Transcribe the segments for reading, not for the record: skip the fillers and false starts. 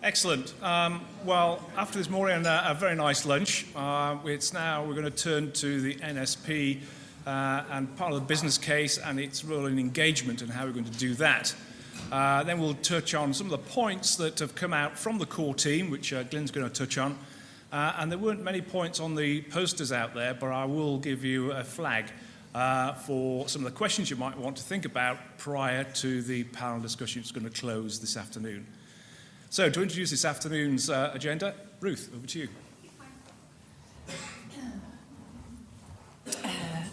Excellent. Well, after this morning, a very nice lunch. We're going to turn to the NSP and part of the business case and its role in engagement and how we're going to do that. Then we'll touch on some of the points that have come out from the core team, which Glyn's going to touch on. And there weren't many points on the posters out there, but I will give you a flag for some of the questions you might want to think about prior to the panel discussion that's going to close this afternoon. So, to introduce this afternoon's agenda, Ruth, over to you.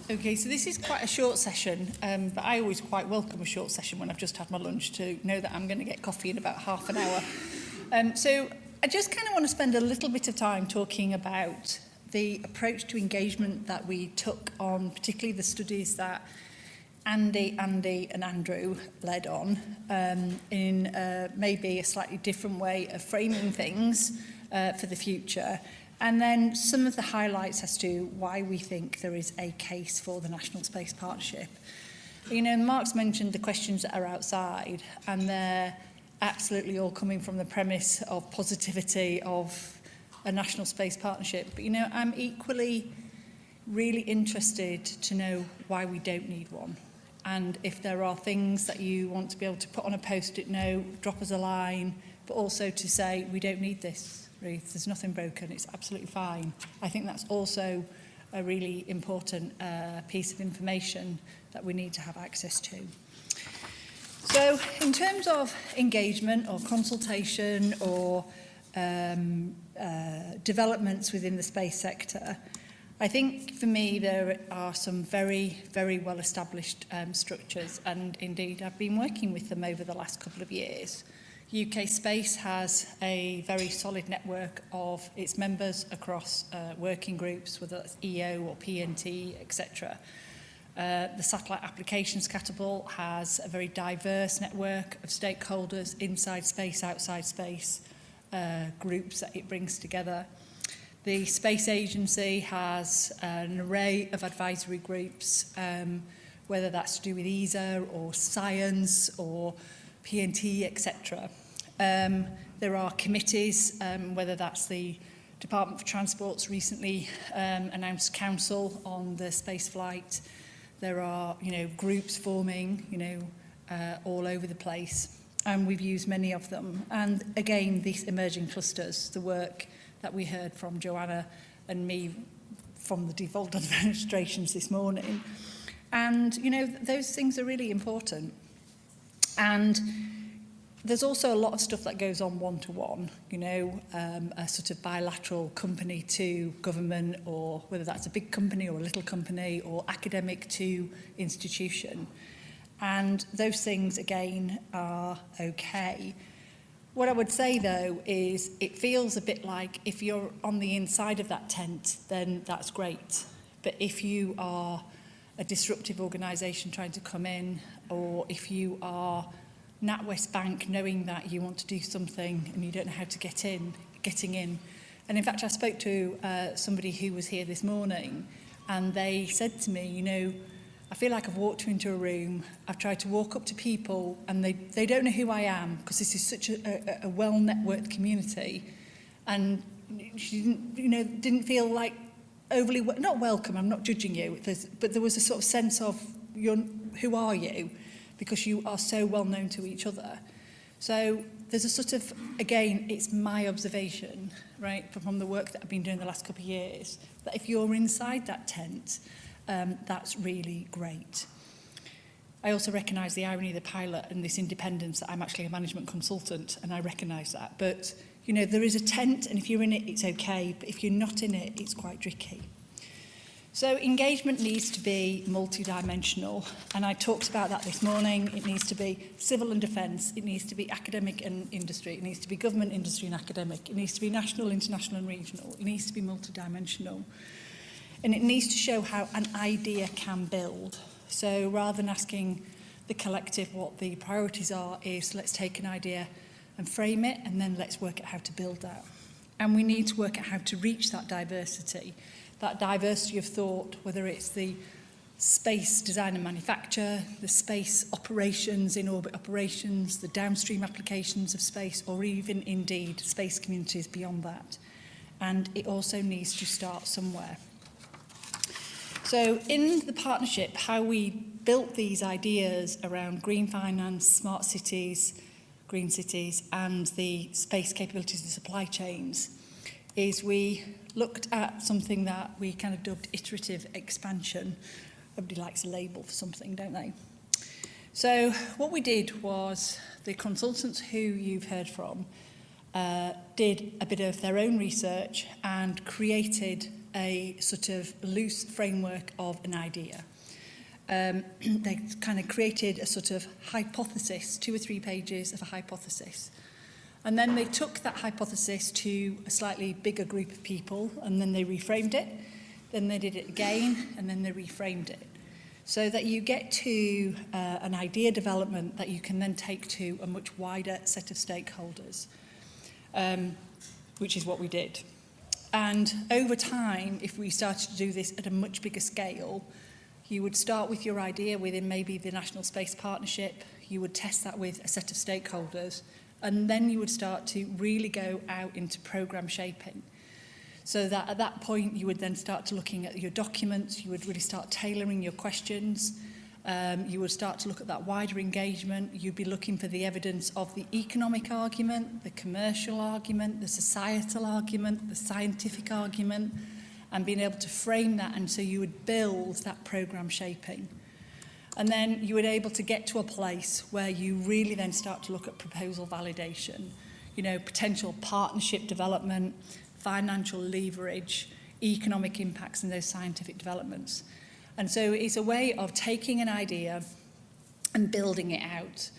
Okay, so this is quite a short session, but I always quite welcome a short session when I've just had my lunch to know that I'm going to get coffee in about half an hour. So I just kind of want to spend a little bit of time talking about the approach to engagement that we took on, particularly the studies that Andy and Andrew led on in maybe a slightly different way of framing things for the future. And then some of the highlights as to why we think there is a case for the National Space Partnership. You know, Mark's mentioned the questions that are outside, and they're absolutely all coming from the premise of positivity of a National Space Partnership. But, you know, I'm equally really interested to know why we don't need one. And if there are things that you want to be able to put on a post-it note, drop us a line, but also to say, we don't need this, Ruth, there's nothing broken, it's absolutely fine. I think that's also a really important piece of information that we need to have access to. So in terms of engagement or consultation or developments within the space sector, I think for me there are some very, very well established structures, and indeed I've been working with them over the last couple of years. UK Space has a very solid network of its members across working groups, whether that's EO or PNT, etc. The Satellite Applications Catapult has a very diverse network of stakeholders inside space, outside space, groups that it brings together. The Space Agency has an array of advisory groups, whether that's to do with ESA or science or PNT, etc. There are committees, whether that's the Department for Transport's recently announced council on the space flight. There are, you know, groups forming, you know, all over the place, and we've used many of them. And again, these emerging clusters, the work that we heard from Joanna and me from the devolved administrations this morning. And, you know, those things are really important. And there's also a lot of stuff that goes on one-to-one, you know, a sort of bilateral company to government, or whether that's a big company or a little company, or academic to institution. And those things, again, are okay. What I would say, though, is it feels a bit like if you're on the inside of that tent, then that's great. But if you are a disruptive organisation trying to come in, or if you are NatWest Bank knowing that you want to do something and you don't know how to getting in. And in fact, I spoke to somebody who was here this morning, and they said to me, you know, I feel like I've walked into a room, I've tried to walk up to people, and they don't know who I am, because this is such a well-networked community. And she didn't feel like overly, not welcome, I'm not judging you, but there was a sort of sense of, who are you? Because you are so well known to each other. So there's a sort of, again, it's my observation, right, from the work that I've been doing the last couple of years, that if you're inside that tent, that's really great. I also recognise the irony of the pilot and this independence, that I'm actually a management consultant, and I recognise that. But, you know, there is a tent, and if you're in it, it's okay, but if you're not in it, it's quite tricky. So engagement needs to be multidimensional, and I talked about that this morning. It needs to be civil and defence, it needs to be academic and industry, it needs to be government, industry and academic, it needs to be national, international and regional, it needs to be multidimensional. And it needs to show how an idea can build. So rather than asking the collective what the priorities are, is let's take an idea and frame it, and then let's work out how to build that. And we need to work out how to reach that diversity of thought, whether it's the space design and manufacture, the space operations, in-orbit operations, the downstream applications of space, or even indeed space communities beyond that. And it also needs to start somewhere. So in the partnership, how we built these ideas around green finance, smart cities, green cities, and the space capabilities and supply chains is we looked at something that we kind of dubbed iterative expansion. Everybody likes a label for something, don't they? So what we did was the consultants who you've heard from did a bit of their own research and created a sort of loose framework of an idea. They kind of created a sort of hypothesis, 2 or 3 pages of a hypothesis. And then they took that hypothesis to a slightly bigger group of people, and then they reframed it. Then they did it again, and then they reframed it. So that you get to an idea development that you can then take to a much wider set of stakeholders, which is what we did. And over time, if we started to do this at a much bigger scale, you would start with your idea within maybe the National Space Partnership, you would test that with a set of stakeholders, and then you would start to really go out into programme shaping. So that at that point, you would then start to looking at your documents, you would really start tailoring your questions, you would start to look at that wider engagement, you'd be looking for the evidence of the economic argument, the commercial argument, the societal argument, the scientific argument, and being able to frame that, and so you would build that programme shaping. And then you would be able to get to a place where you really then start to look at proposal validation, you know, potential partnership development, financial leverage, economic impacts and those scientific developments. And so it's a way of taking an idea and building it out.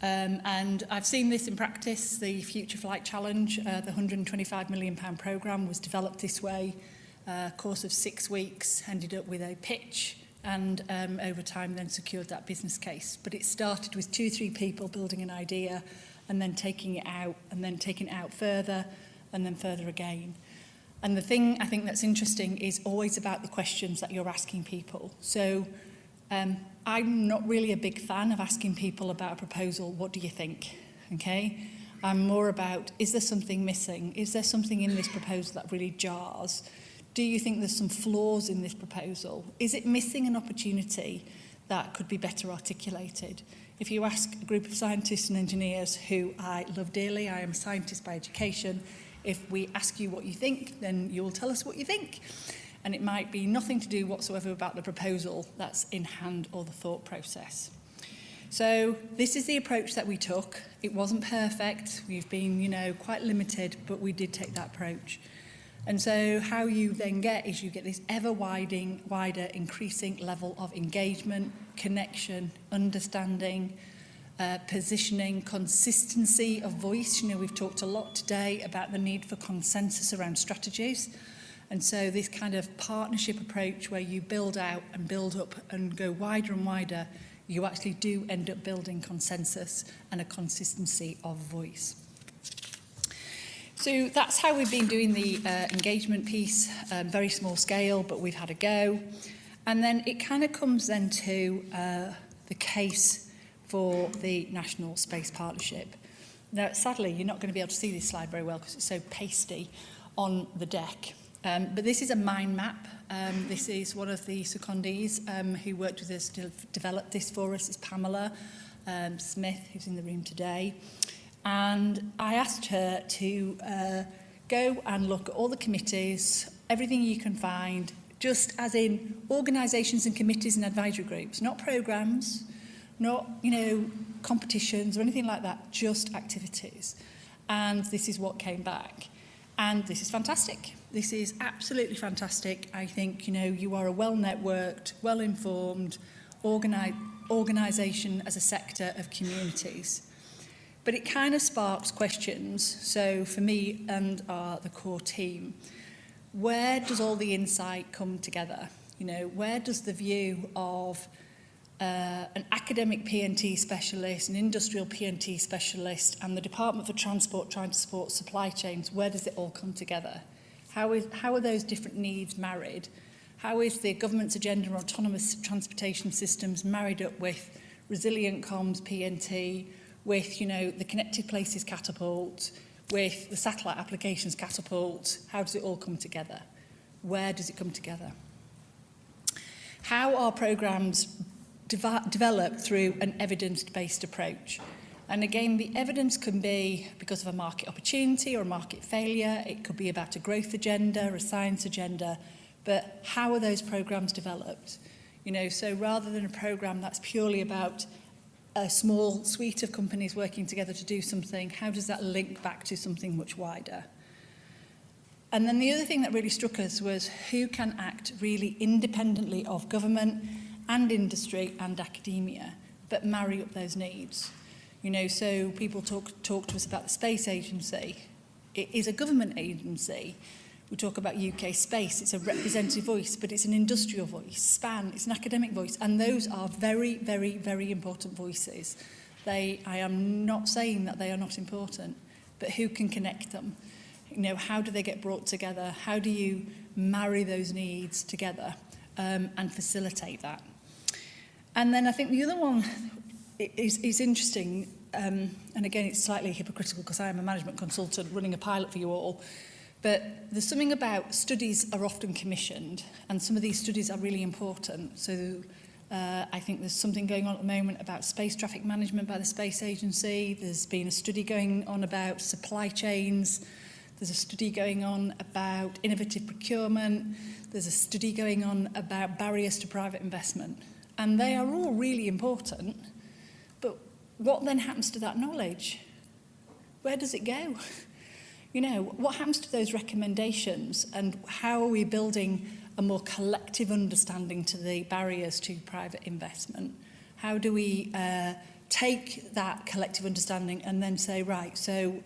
And I've seen this in practice. The Future Flight Challenge, the £125 million programme was developed this way. A course of 6 weeks, ended up with a pitch, and over time then secured that business case. But it started with 2 or 3 people building an idea and then taking it out, and then taking it out further, and then further again. And the thing I think that's interesting is always about the questions that you're asking people. So I'm not really a big fan of asking people about a proposal, what do you think? Okay? I'm more about, is there something missing? Is there something in this proposal that really jars? Do you think there's some flaws in this proposal? Is it missing an opportunity that could be better articulated? If you ask a group of scientists and engineers who I love dearly, I am a scientist by education, if we ask you what you think, then you'll tell us what you think. And it might be nothing to do whatsoever about the proposal that's in hand or the thought process. So this is the approach that we took. It wasn't perfect. We've been, you know, quite limited, but we did take that approach. And so how you then get is you get this wider, increasing level of engagement, connection, understanding, positioning, consistency of voice. You know, we've talked a lot today about the need for consensus around strategies. And so this kind of partnership approach where you build out and build up and go wider and wider, you actually do end up building consensus and a consistency of voice. So that's how we've been doing the engagement piece, very small scale, but we've had a go. And then it kind of comes then to the case for the National Space Partnership. Now, sadly, you're not going to be able to see this slide very well because it's so pasty on the deck. But this is a mind map. This is one of the secondees who worked with us to develop this for us. It's Pamela Smith, who's in the room today. And I asked her to go and look at all the committees, everything you can find, just as in organisations and committees and advisory groups, not programmes, not, you know, competitions or anything like that, just activities. And this is what came back. And this is fantastic. This is absolutely fantastic. I think, you know, you are a well-networked, well-informed organisation as a sector of communities. But it kind of sparks questions. So for me and the core team, where does all the insight come together? You know, where does the view of an academic P&T specialist, an industrial P&T specialist, and the Department for Transport trying to support supply chains, where does it all come together? How are those different needs married? How is the government's agenda on autonomous transportation systems married up with resilient comms, PNT, with, the Connected Places catapult, with the satellite applications catapult? How does it all come together? Where does it come together? How are programmes developed through an evidence-based approach? And again, the evidence can be because of a market opportunity or a market failure. It could be about a growth agenda, a science agenda. But how are those programmes developed? So rather than a programme that's purely about a small suite of companies working together to do something, how does that link back to something much wider? And then the other thing that really struck us was who can act really independently of government and industry and academia, but marry up those needs. So people talk to us about the Space Agency. It is a government agency. We talk about UK Space, it's a representative voice, but it's an industrial voice. SPAN, it's an academic voice, and those are very, very, very important voices. I am not saying that they are not important, but who can connect them? How do they get brought together? How do you marry those needs together and facilitate that? And then I think the other one is interesting, and again, it's slightly hypocritical because I am a management consultant running a pilot for you all, but there's something about studies are often commissioned, and some of these studies are really important. So I think there's something going on at the moment about space traffic management by the Space Agency. There's been a study going on about supply chains. There's a study going on about innovative procurement. There's a study going on about barriers to private investment. And they are all really important. But what then happens to that knowledge? Where does it go? What happens to those recommendations, and how are we building a more collective understanding to the barriers to private investment? How do we take that collective understanding and then say, right, so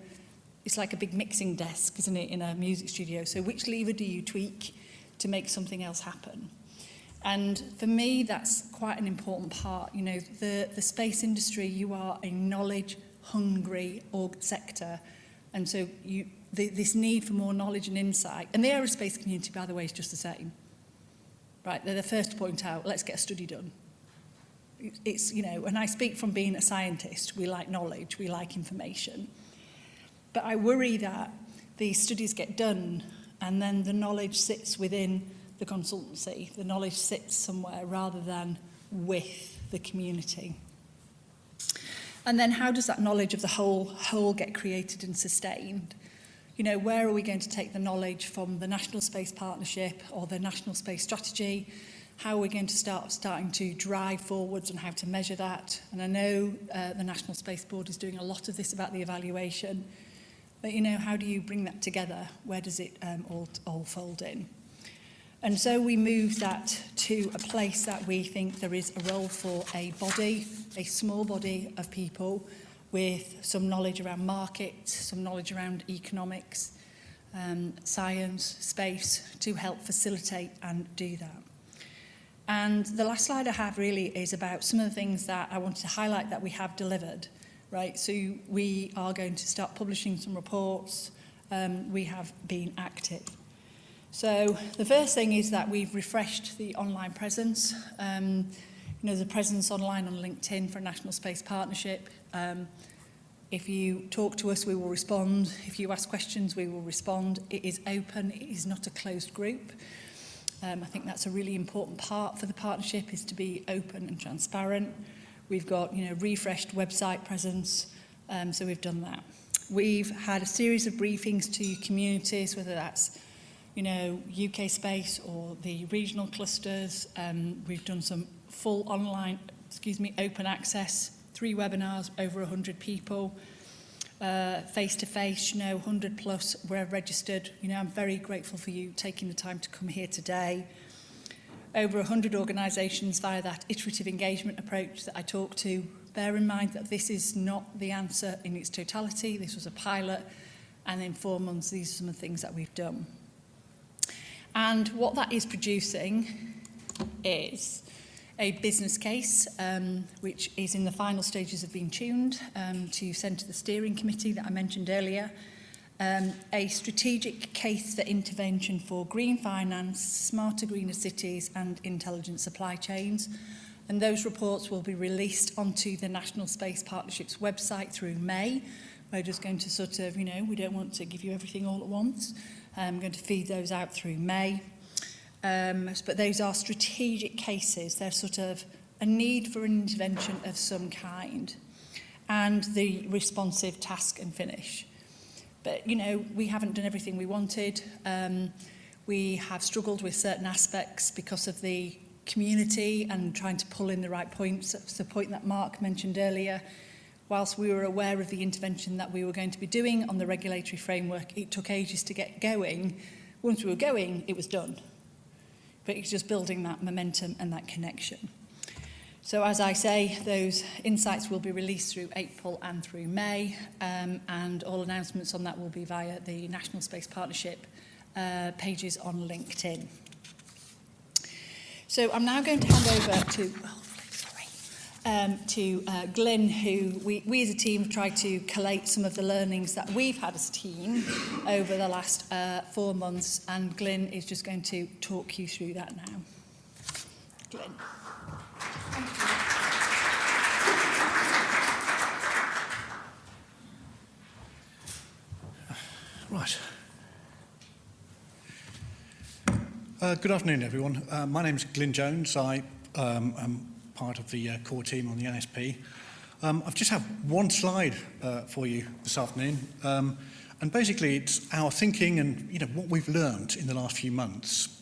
it's like a big mixing desk, isn't it, in a music studio? So which lever do you tweak to make something else happen? And for me, that's quite an important part. The space industry, you are a knowledge-hungry sector. And so this need for more knowledge and insight, and the aerospace community, by the way, is just the same. Right, they're the first to point out, let's get a study done. It's, and I speak from being a scientist, we like knowledge, we like information. But I worry that these studies get done and then the knowledge sits within the consultancy. The knowledge sits somewhere rather than with the community. And then how does that knowledge of the whole get created and sustained? Where are we going to take the knowledge from the National Space Partnership or the National Space Strategy? How are we going to starting to drive forwards and how to measure that? And I know the National Space Board is doing a lot of this about the evaluation. But, how do you bring that together? Where does it all fold in? And so we move that to a place that we think there is a role for a body, a small body of people with some knowledge around markets, some knowledge around economics, science, space, to help facilitate and do that. And the last slide I have really is about some of the things that I wanted to highlight that we have delivered, right? So we are going to start publishing some reports. We have been active. So the first thing is that we've refreshed the online presence. The presence online on LinkedIn for a National Space Partnership. If you talk to us, we will respond. If you ask questions, we will respond. It is open. It is not a closed group. I think that's a really important part for the partnership, is to be open and transparent. We've got, refreshed website presence, so we've done that. We've had a series of briefings to communities, whether that's, UK Space or the regional clusters. We've done some full online, open access, 3 webinars, over 100 people. Face-to-face, 100 plus were registered. I'm very grateful for you taking the time to come here today. Over 100 organisations via that iterative engagement approach that I talked to. Bear in mind that this is not the answer in its totality. This was a pilot, and in 4 months, these are some of the things that we've done. And what that is producing is a business case, which is in the final stages of being tuned to send to the steering committee that I mentioned earlier. a strategic case for intervention for green finance, smarter, greener cities and intelligent supply chains. And those reports will be released onto the National Space Partnership's website through May. We're just going to sort of, we don't want to give you everything all at once. I'm going to feed those out through May. But those are strategic cases. They're sort of a need for an intervention of some kind and the responsive task and finish. But, we haven't done everything we wanted. We have struggled with certain aspects because of the community and trying to pull in the right points. That's the point that Mark mentioned earlier. Whilst we were aware of the intervention that we were going to be doing on the regulatory framework, it took ages to get going. Once we were going, it was done. But it's just building that momentum and that connection. So as I say, those insights will be released through April and through May, and all announcements on that will be via the National Space Partnership pages on LinkedIn. So I'm now going to hand over to Glyn, who we as a team have tried to collate some of the learnings that we've had as a team over the last 4 months, and Glyn is just going to talk you through that now. Glyn. Thank you. Right. Good afternoon, everyone. My name is Glyn Jones. I am part of the core team on the NSP. I've just have one slide for you this afternoon, and basically it's our thinking and what we've learned in the last few months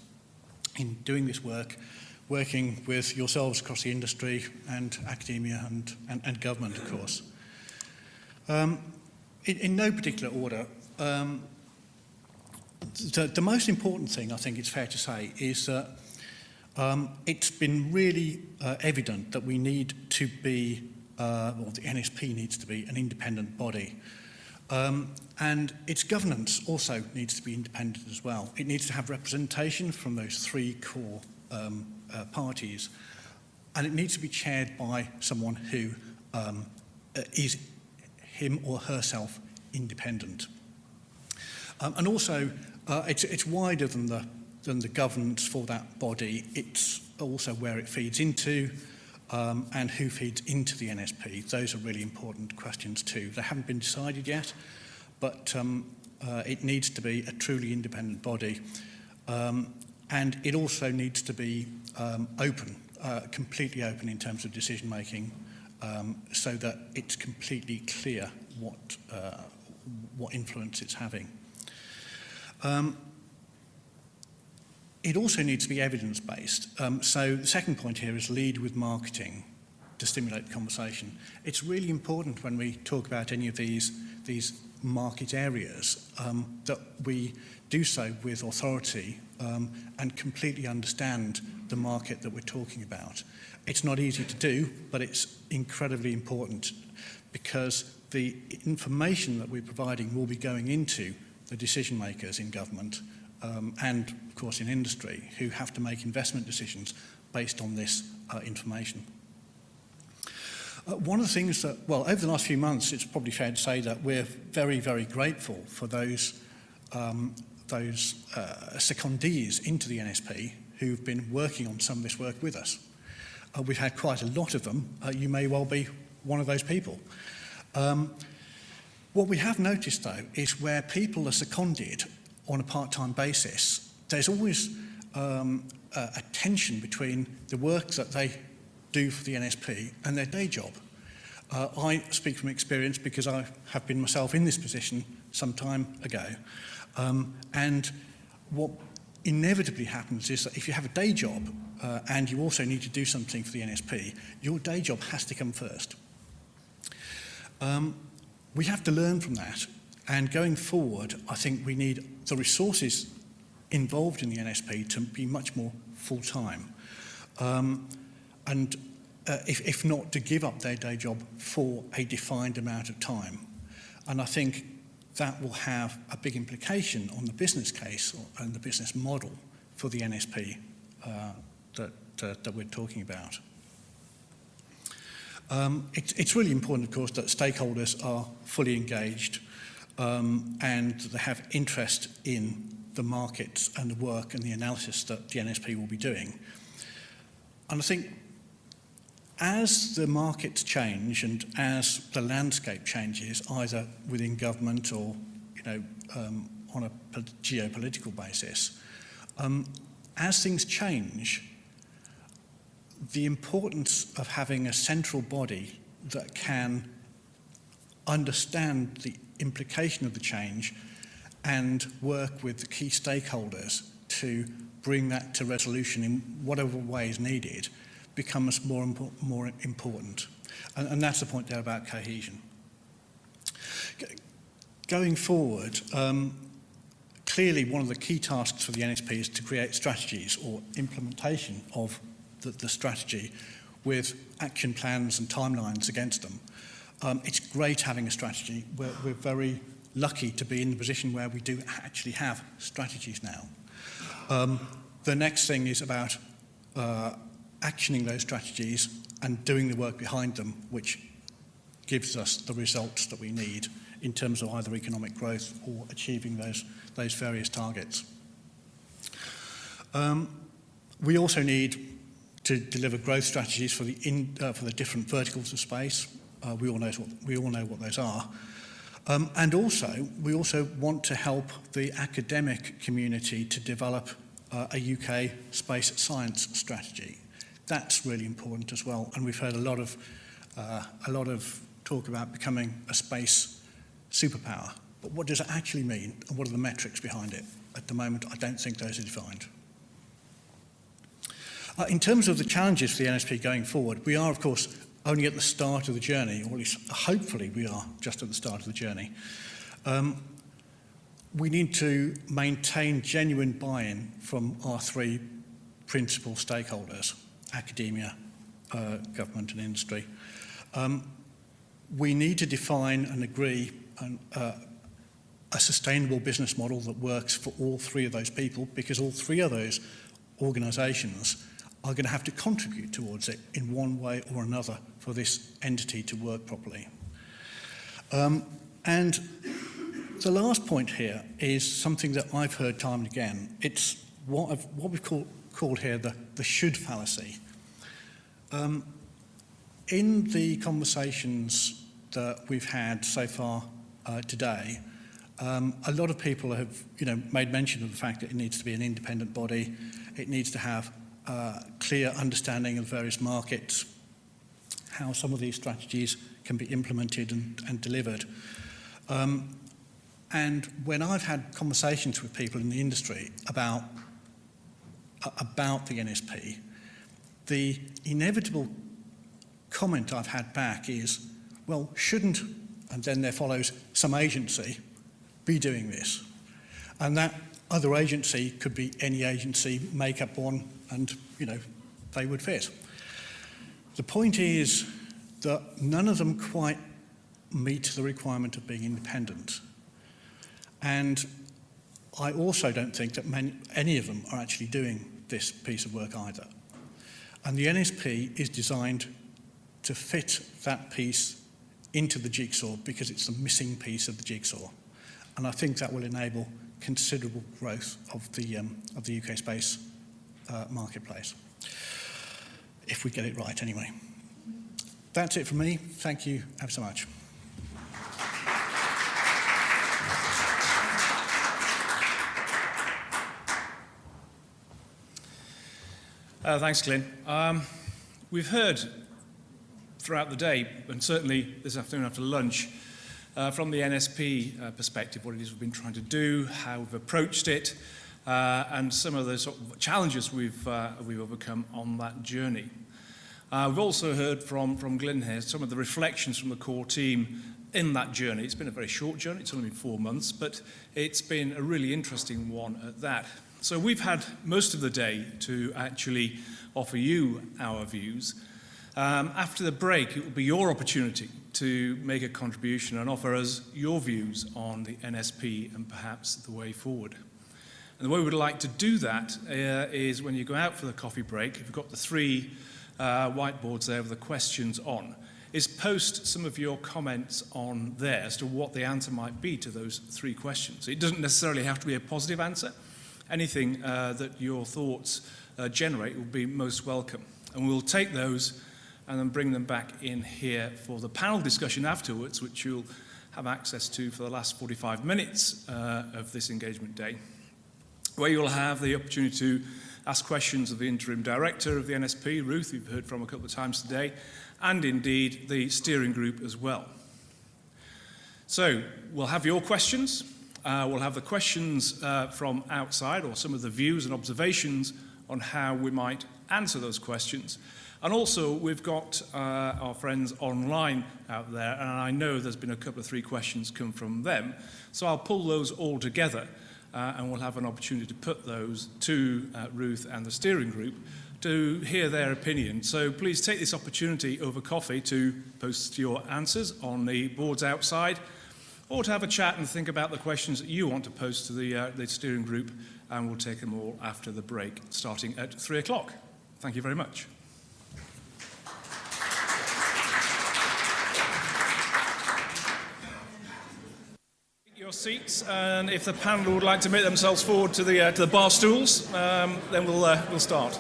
in doing this work, working with yourselves across the industry and academia and government, of course. In no particular order, the most important thing I think it's fair to say is that it's been really evident that we need to be, or the NSP needs to be, an independent body. And its governance also needs to be independent as well. It needs to have representation from those three core parties, and it needs to be chaired by someone who is him or herself independent. And also, it's wider than the governance for that body. It's also where it feeds into and who feeds into the NSP. Those are really important questions too. They haven't been decided yet, but it needs to be a truly independent body. And it also needs to be open, completely open in terms of decision making, so that it's completely clear what influence it's having. It also needs to be evidence-based. So the second point here is lead with marketing to stimulate conversation. It's really important when we talk about any of these market areas that we do so with authority and completely understand the market that we're talking about. It's not easy to do, but it's incredibly important because the information that we're providing will be going into the decision makers in government and, of course, in industry who have to make investment decisions based on this information. One of the things that, well, over the last few months, it's probably fair to say that we're very, very grateful for those secondees into the NSP who've been working on some of this work with us. We've had quite a lot of them. You may well be one of those people. What we have noticed, though, is where people are seconded on a part-time basis, there's always a tension between the work that they do for the NSP and their day job. I speak from experience because I have been myself in this position some time ago. And what inevitably happens is that if you have a day job and you also need to do something for the NSP, your day job has to come first. We have to learn from that, and going forward, I think we need the resources involved in the NSP to be much more full-time, and if not, to give up their day job for a defined amount of time. And I think that will have a big implication on the business case and the business model for the NSP that we're talking about. It's really important, of course, that stakeholders are fully engaged. and they have interest in the markets and the work and the analysis that the NSP will be doing. And I think as the markets change and as the landscape changes, either within government or on a geopolitical basis, as things change, the importance of having a central body that can understand the implication of the change and work with the key stakeholders to bring that to resolution in whatever way is needed becomes more important. And that's the point there about cohesion. Going forward, clearly one of the key tasks for the NSP is to create strategies or implementation of the strategy with action plans and timelines against them. It's great having a strategy. We're very lucky to be in the position where we do actually have strategies now. The next thing is about actioning those strategies and doing the work behind them, which gives us the results that we need in terms of either economic growth or achieving those various targets. We also need to deliver growth strategies for the different verticals of space. We all know what those are. And also, we also want to help the academic community to develop a UK space science strategy. That's really important as well. And we've heard a lot of talk about becoming a space superpower. But what does it actually mean, and what are the metrics behind it? At the moment, I don't think those are defined. In terms of the challenges for the NSP going forward, we are, of course, only at the start of the journey, or at least hopefully we are just at the start of the journey. We need to maintain genuine buy-in from our three principal stakeholders, academia, government and industry. We need to define and agree a sustainable business model that works for all three of those people, because all three of those organisations are going to have to contribute towards it in one way or another for this entity to work properly. And the last point here is something that I've heard time and again. It's what we've called here the should fallacy. In the conversations that we've had so far today, a lot of people have made mention of the fact that it needs to be an independent body. It needs to have clear understanding of various markets, how some of these strategies can be implemented and delivered. And when I've had conversations with people in the industry about the NSP, the inevitable comment I've had back is, well, shouldn't, and then there follows, some agency be doing this? And that other agency could be any agency, make up one, and they would fit. The point is that none of them quite meet the requirement of being independent. And I also don't think that any of them are actually doing this piece of work either. And the NSP is designed to fit that piece into the jigsaw because it's the missing piece of the jigsaw. And I think that will enable considerable growth of the UK space marketplace, if we get it right anyway. That's it from me. Thank you ever so much. Thanks, Glyn. We've heard throughout the day, and certainly this afternoon after lunch, from the NSP perspective, what it is we've been trying to do, how we've approached it, and some of the sort of challenges we've overcome on that journey. We've also heard from Glyn here some of the reflections from the core team in that journey. It's been a very short journey, it's only been 4 months, but it's been a really interesting one at that. So we've had most of the day to actually offer you our views. After the break, it will be your opportunity to make a contribution and offer us your views on the NSP and perhaps the way forward. And the way we'd like to do that is when you go out for the coffee break, if you've got the 3 whiteboards there with the questions on, is post some of your comments on there as to what the answer might be to those 3 questions. It doesn't necessarily have to be a positive answer. Anything that your thoughts generate will be most welcome. And we'll take those and then bring them back in here for the panel discussion afterwards, which you'll have access to for the last 45 minutes of this engagement day, where you'll have the opportunity to ask questions of the Interim Director of the NSP, Ruth, who you've heard from a couple of times today, and indeed the steering group as well. So we'll have your questions. We'll have the questions from outside, or some of the views and observations on how we might answer those questions. And also, we've got our friends online out there, and I know there's been a couple of 3 questions come from them. So I'll pull those all together, and we'll have an opportunity to put those to Ruth and the steering group to hear their opinion. So please take this opportunity over coffee to post your answers on the boards outside, or to have a chat and think about the questions that you want to pose to the steering group, and we'll take them all after the break, starting at 3 o'clock. Thank you very much. Your seats, and if the panel would like to make themselves forward to the bar stools, then we'll start.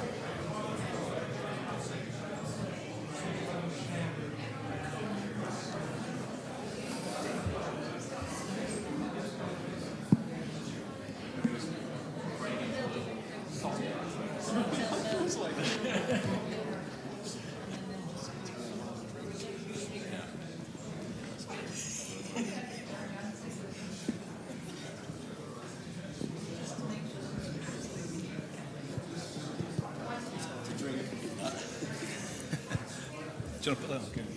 Do you want to put that on?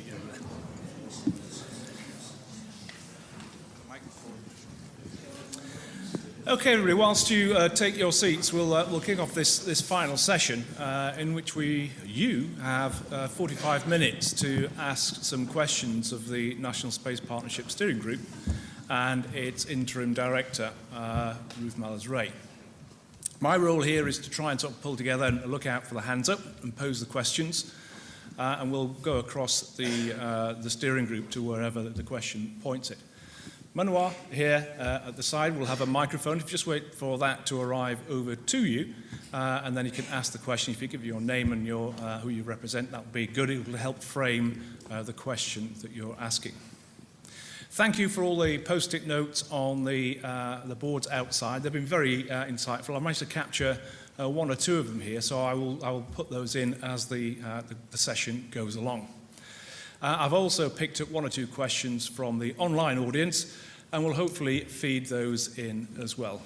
Okay, everybody, whilst you take your seats, we'll kick off this final session in which you have 45 minutes to ask some questions of the National Space Partnership Steering Group and its Interim Director, Ruth Mallors-Ray. My role here is to try and sort of pull together and look out for the hands up and pose the questions. And we'll go across the steering group to wherever the question points it. Manoir here at the side will have a microphone. If you just wait for that to arrive over to you, and then you can ask the question. If you give your name and who you represent, that would be good. It will help frame the question that you're asking. Thank you for all the post-it notes on the boards outside. They've been very insightful. I managed to capture 1 or 2 of them here, so I will put those in as the session goes along. I've also picked up 1 or 2 questions from the online audience, and will hopefully feed those in as well.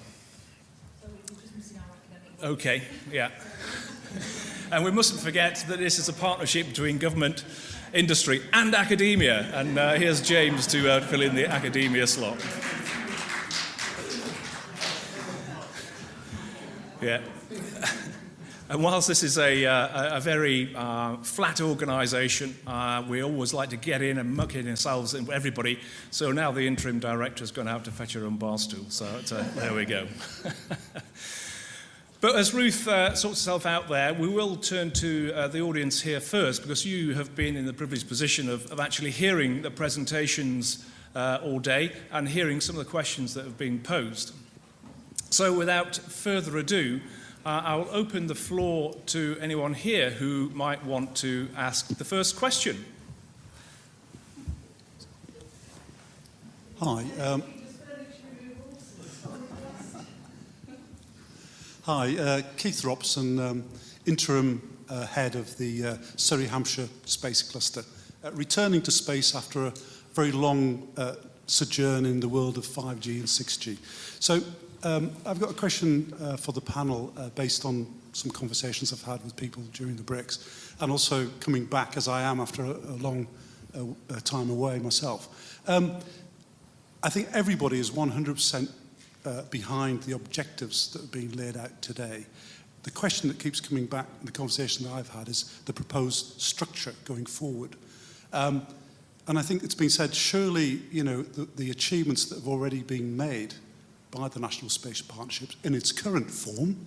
So we're just missing our academic. Okay, yeah. And we mustn't forget that this is a partnership between government, industry, and academia. And here's James to fill in the academia slot. Yeah. And whilst this is a very flat organisation, we always like to get in and muck in ourselves and everybody. So now the interim director has gone out to fetch her own bar stool. So there we go. But as Ruth sorts herself out there, we will turn to the audience here first, because you have been in the privileged position of actually hearing the presentations all day and hearing some of the questions that have been posed. So without further ado, I'll open the floor to anyone here who might want to ask the first question. Hi. Keith Robson, Interim Head of the Surrey Hampshire Space Cluster, returning to space after a very long sojourn in the world of 5G and 6G. So I've got a question for the panel based on some conversations I've had with people during the breaks, and also coming back as I am after a long time away myself. I think everybody is 100% behind the objectives that are being laid out today. The question that keeps coming back in the conversation that I've had is the proposed structure going forward. And I think it's been said, surely, you know, the achievements that have already been made by the National Space Partnerships in its current form,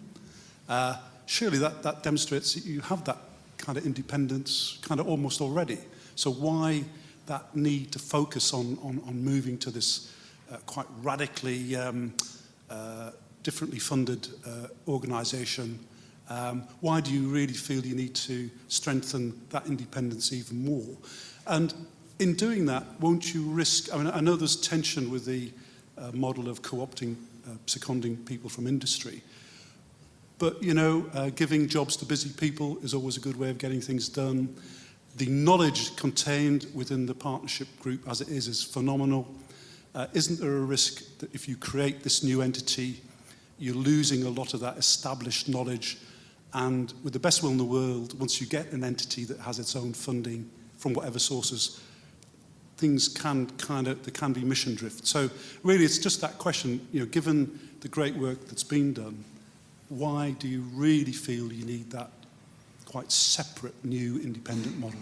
surely that demonstrates that you have that kind of independence kind of almost already. So why that need to focus on moving to this quite radically differently funded organisation? Why do you really feel you need to strengthen that independence even more? And in doing that, won't you risk, I mean, I know there's tension with the model of co-opting, seconding people from industry, but, you know, giving jobs to busy people is always a good way of getting things done. The knowledge contained within the partnership group as it is phenomenal. Isn't there a risk that if you create this new entity, you're losing a lot of that established knowledge? And with the best will in the world, once you get an entity that has its own funding from whatever sources, things can there can be mission drift. So really it's just that question, you know, given the great work that's been done, why do you really feel you need that quite separate new independent model?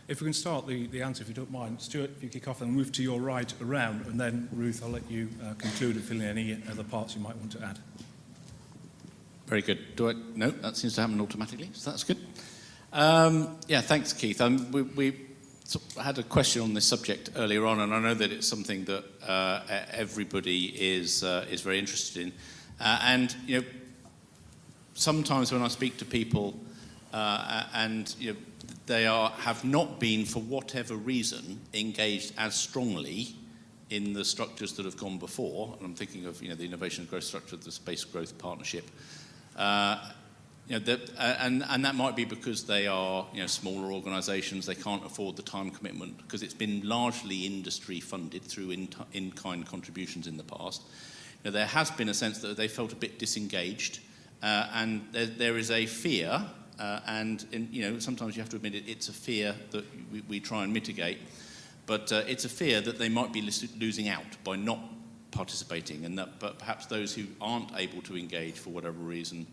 If we can start the answer, if you don't mind. Stuart, if you kick off and move to your right around, and then Ruth, I'll let you conclude and fill in any other parts you might want to add. Very good. No, that seems to happen automatically, so that's good. Yeah, thanks, Keith. We had a question on this subject earlier on, and I know that it's something that everybody is very interested in. And you know, sometimes when I speak to people, and you know, they have not been, for whatever reason, engaged as strongly in the structures that have gone before, and I'm thinking of, you know, the innovation and growth structure, the Space Growth Partnership. You know, and that might be because they are, you know, smaller organisations. They can't afford the time commitment because it's been largely industry funded through in-kind contributions in the past. You know, there has been a sense that they felt a bit disengaged, and there is a fear, and you know, sometimes you have to admit it's a fear that we try and mitigate, but it's a fear that they might be losing out by not participating, and that but perhaps those who aren't able to engage for whatever reason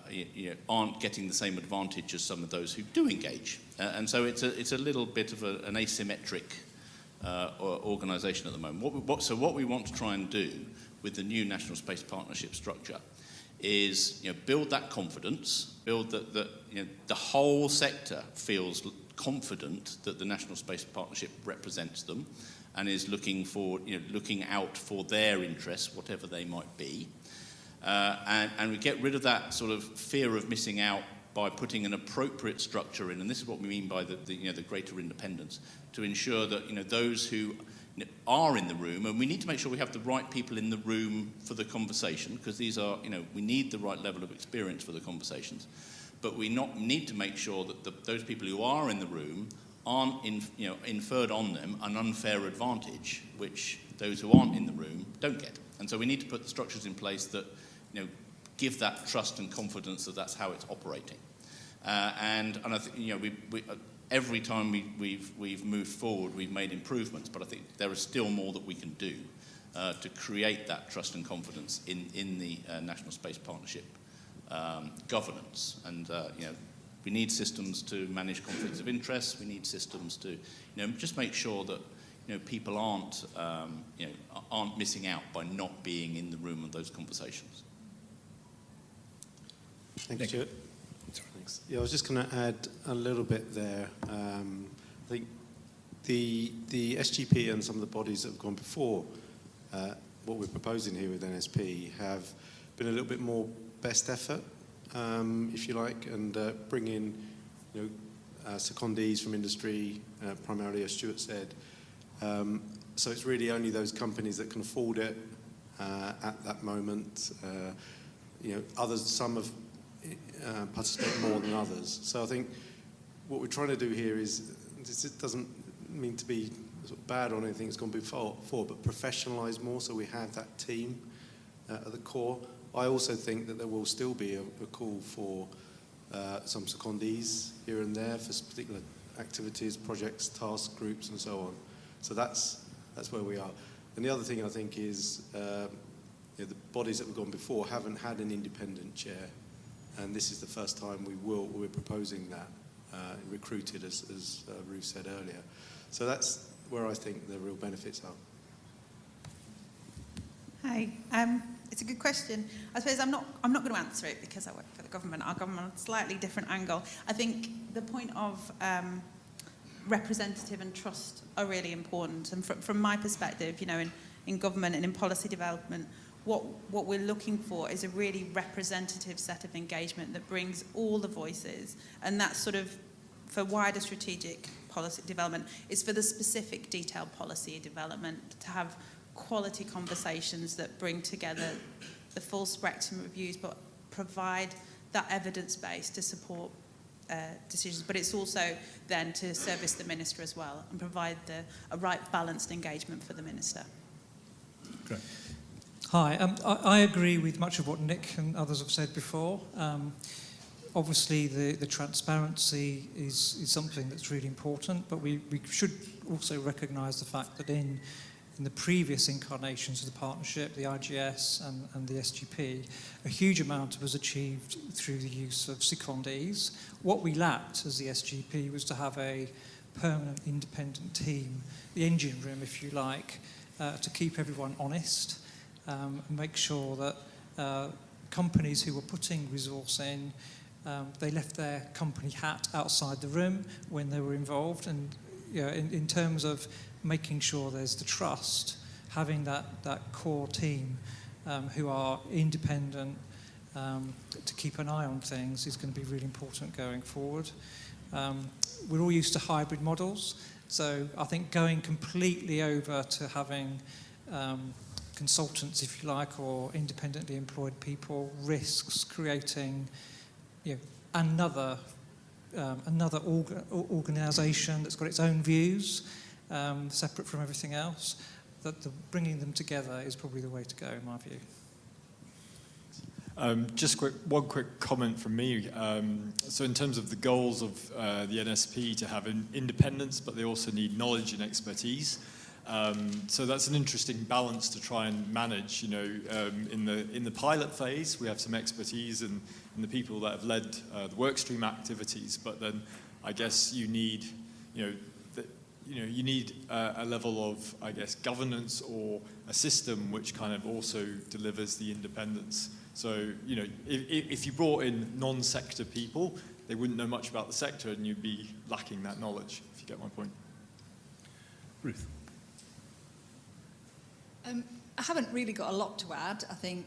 you know, aren't getting the same advantage as some of those who do engage, and so it's a little bit of an asymmetric organisation at the moment. So what we want to try and do with the new National Space Partnership structure is, you know, build that confidence, build that you know, the whole sector feels confident that the National Space Partnership represents them and is looking out for their interests, whatever they might be. And we get rid of that sort of fear of missing out by putting an appropriate structure in, and this is what we mean by the greater independence, to ensure that, you know, those who are in the room, and we need to make sure we have the right people in the room for the conversation, because these are, you know, we need the right level of experience for the conversations, but we need to make sure that those people who are in the room aren't inferred on them an unfair advantage which those who aren't in the room don't get. And so we need to put the structures in place that, you know, give that trust and confidence that that's how it's operating. And I think, you know, we every time we've moved forward, we've made improvements, but I think there is still more that we can do to create that trust and confidence in the National Space Partnership governance. And you know, we need systems to manage conflicts of interest. We need systems to, you know, just make sure that, you know, people aren't missing out by not being in the room of those conversations. Thank you, Stuart. Thanks. Yeah, I was just going to add a little bit there. I think the SGP and some of the bodies that have gone before what we're proposing here with NSP have been a little bit more best effort, if you like, and bring in, you know, secondees from industry, primarily, as Stuart said. So it's really only those companies that can afford it at that moment. You know, others, some have participate more than others. So I think what we're trying to do here is, it doesn't mean to be sort of bad on anything that's gone before, but professionalise more so we have that team at the core. I also think that there will still be a call for some secondees here and there for particular activities, projects, task groups, and so on. So that's where we are. And the other thing I think is you know, the bodies that have gone before haven't had an independent chair, and this is the first time we're proposing that, recruited, as Ruth said earlier. So that's where I think the real benefits are. Hi, it's a good question. I suppose I'm not going to answer it because I work for the government. I'll come on a slightly different angle. I think the point of representative and trust are really important. And from my perspective, you know, in government and in policy development, what we're looking for is a really representative set of engagement that brings all the voices, and that's sort of for wider strategic policy development. It's for the specific detailed policy development to have quality conversations that bring together the full spectrum of views, but provide that evidence base to support decisions. But it's also then to service the minister as well and provide a right balanced engagement for the minister. Great. Hi, I agree with much of what Nick and others have said before. Obviously, the transparency is something that's really important, but we should also recognise the fact that in the previous incarnations of the partnership, the IGS and the SGP, a huge amount was achieved through the use of secondees. What we lacked as the SGP was to have a permanent independent team, the engine room, if you like, to keep everyone honest and make sure that companies who were putting resource in, they left their company hat outside the room when they were involved. And you know, in terms of making sure there's the trust, having that core team who are independent to keep an eye on things is going to be really important going forward. We're all used to hybrid models, so I think going completely over to having consultants, if you like, or independently employed people risks creating another organisation that's got its own views, separate from everything else. That bringing them together is probably the way to go, in my view. Just one quick comment from me. So in terms of the goals of the NSP to have independence, but they also need knowledge and expertise. So that's an interesting balance to try and manage. You know, in the pilot phase, we have some expertise in the people that have led the workstream activities, but then I guess you need, you need a level of, I guess, governance or a system which kind of also delivers the independence. So, you know, if you brought in non-sector people, they wouldn't know much about the sector and you'd be lacking that knowledge, if you get my point. Ruth. I haven't really got a lot to add. I think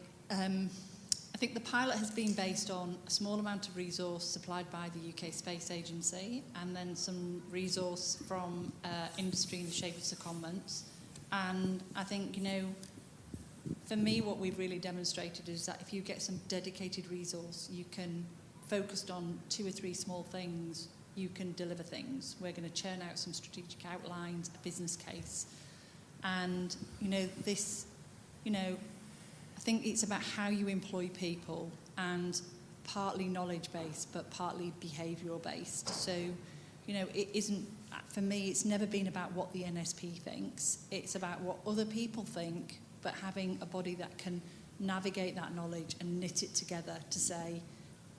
the pilot has been based on a small amount of resource supplied by the UK Space Agency and then some resource from industry in the shape of secondments. And I think, you know, for me, what we've really demonstrated is that if you get some dedicated resource, you can focus on 2 or 3 small things, you can deliver things. We're going to churn out some strategic outlines, a business case. And, you know, this, you know, I think it's about how you employ people and partly knowledge-based, but partly behavioural-based. So, you know, it isn't, for me, it's never been about what the NSP thinks. It's about what other people think, but having a body that can navigate that knowledge and knit it together to say,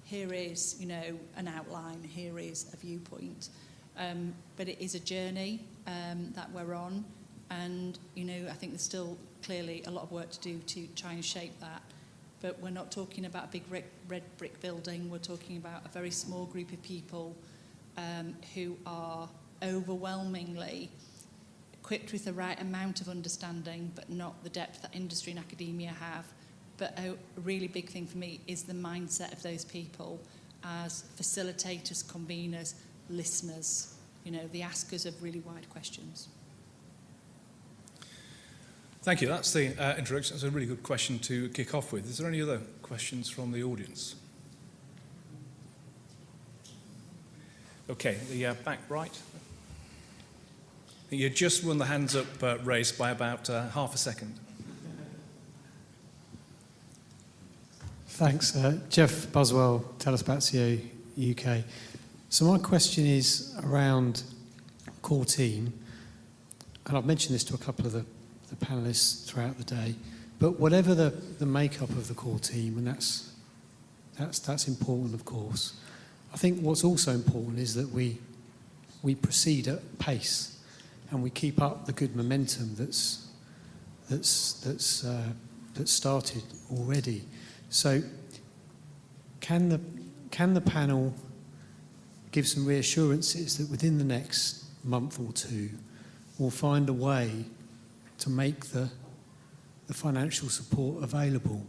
here is, you know, an outline, here is a viewpoint. But it is a journey that we're on. And, you know, I think there's still clearly a lot of work to do to try and shape that. But we're not talking about a big red brick building. We're talking about a very small group of people who are overwhelmingly equipped with the right amount of understanding, but not the depth that industry and academia have. But a really big thing for me is the mindset of those people as facilitators, conveners, listeners, you know, the askers of really wide questions. Thank you. That's the introduction. That's a really good question to kick off with. Is there any other questions from the audience? Okay, the back right. You just won the hands up race by about half a second. Thanks. Jeff Buswell, Tell Us About CO UK. So my question is around core team, and I've mentioned this to a couple of the panellists throughout the day, but whatever the makeup of the core team, and that's important, of course. I think what's also important is that we proceed at pace and we keep up the good momentum that's started already. So can the panel give some reassurances that within the next month or two, we'll find a way to make the financial support available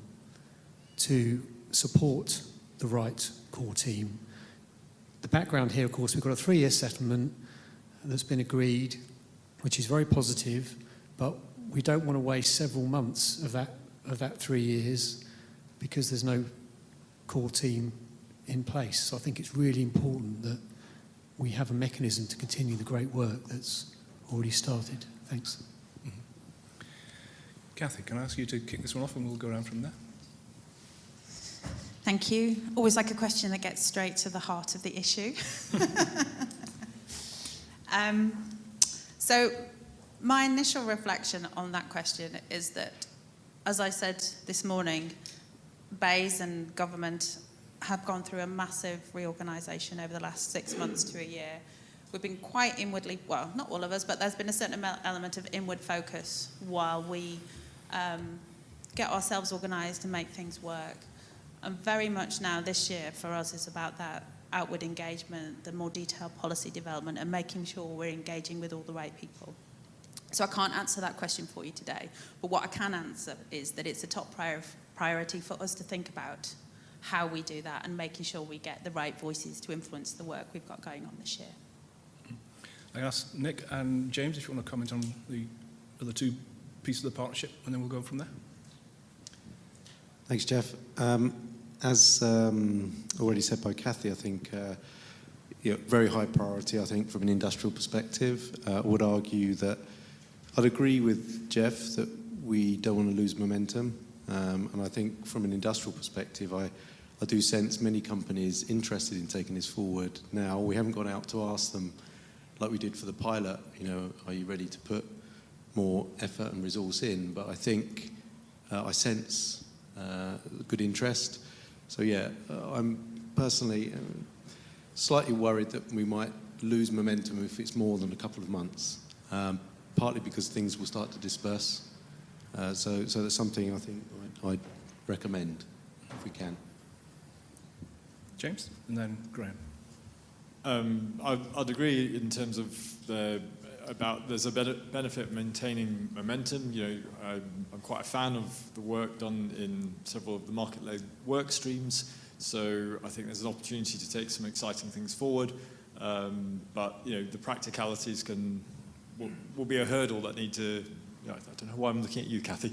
to support the right core team. The background here, of course, we've got a 3-year settlement that's been agreed, which is very positive, but we don't want to waste several months of that 3 years because there's no core team in place. So I think it's really important that we have a mechanism to continue the great work that's already started. Thanks. Mm-hmm. Cathy, can I ask you to kick this one off and we'll go around from there? Thank you. Always like a question that gets straight to the heart of the issue. So my initial reflection on that question is that, as I said this morning, BEIS and government have gone through a massive reorganisation over the last 6 months to a year. We've been quite inwardly, well, not all of us, but there's been a certain element of inward focus while we get ourselves organised and make things work. And very much now this year for us is about that outward engagement, the more detailed policy development and making sure we're engaging with all the right people. So I can't answer that question for you today, but what I can answer is that it's a top priority for us to think about how we do that and making sure we get the right voices to influence the work we've got going on this year. I ask Nick and James if you want to comment on the other two pieces of the partnership, and then we'll go from there. Thanks, Jeff. As already said by Cathy, I think very high priority, I think, from an industrial perspective. I would argue that I'd agree with Jeff that we don't want to lose momentum. And I think from an industrial perspective, I do sense many companies interested in taking this forward now. We haven't gone out to ask them, like we did for the pilot, are you ready to put more effort and resource in? But I think I sense good interest. So yeah, I'm personally slightly worried that we might lose momentum if it's more than a couple of months, partly because things will start to disperse. So that's something I think I'd recommend if we can. James, and then Graham. I'd agree in terms of there's a better benefit of maintaining momentum. I'm quite a fan of the work done in several of the market-led work streams, so I think there's an opportunity to take some exciting things forward. But the practicalities will be a hurdle that need to. I don't know why I'm looking at you, Cathy.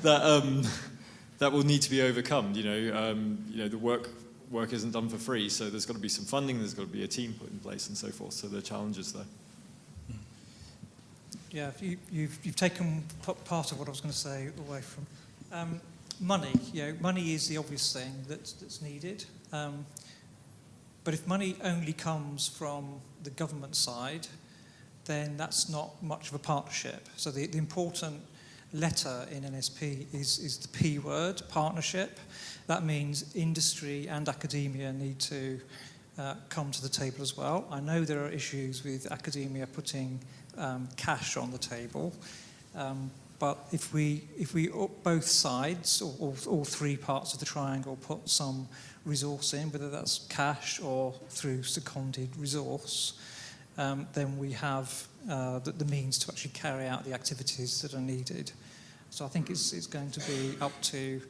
that will need to be overcome. The work isn't done for free, so there's got to be some funding. There's got to be a team put in place, and so forth. So there are challenges there. Yeah, you've taken part of what I was going to say away from money. Money is the obvious thing that's needed. But if money only comes from the government side, then that's not much of a partnership. So the important letter in NSP is the P word, partnership. That means industry and academia need to come to the table as well. I know there are issues with academia putting cash on the table, but if we both sides or all three parts of the triangle put some resource in, whether that's cash or through seconded resource, then we have the means to actually carry out the activities that are needed. So I think it's going to be up to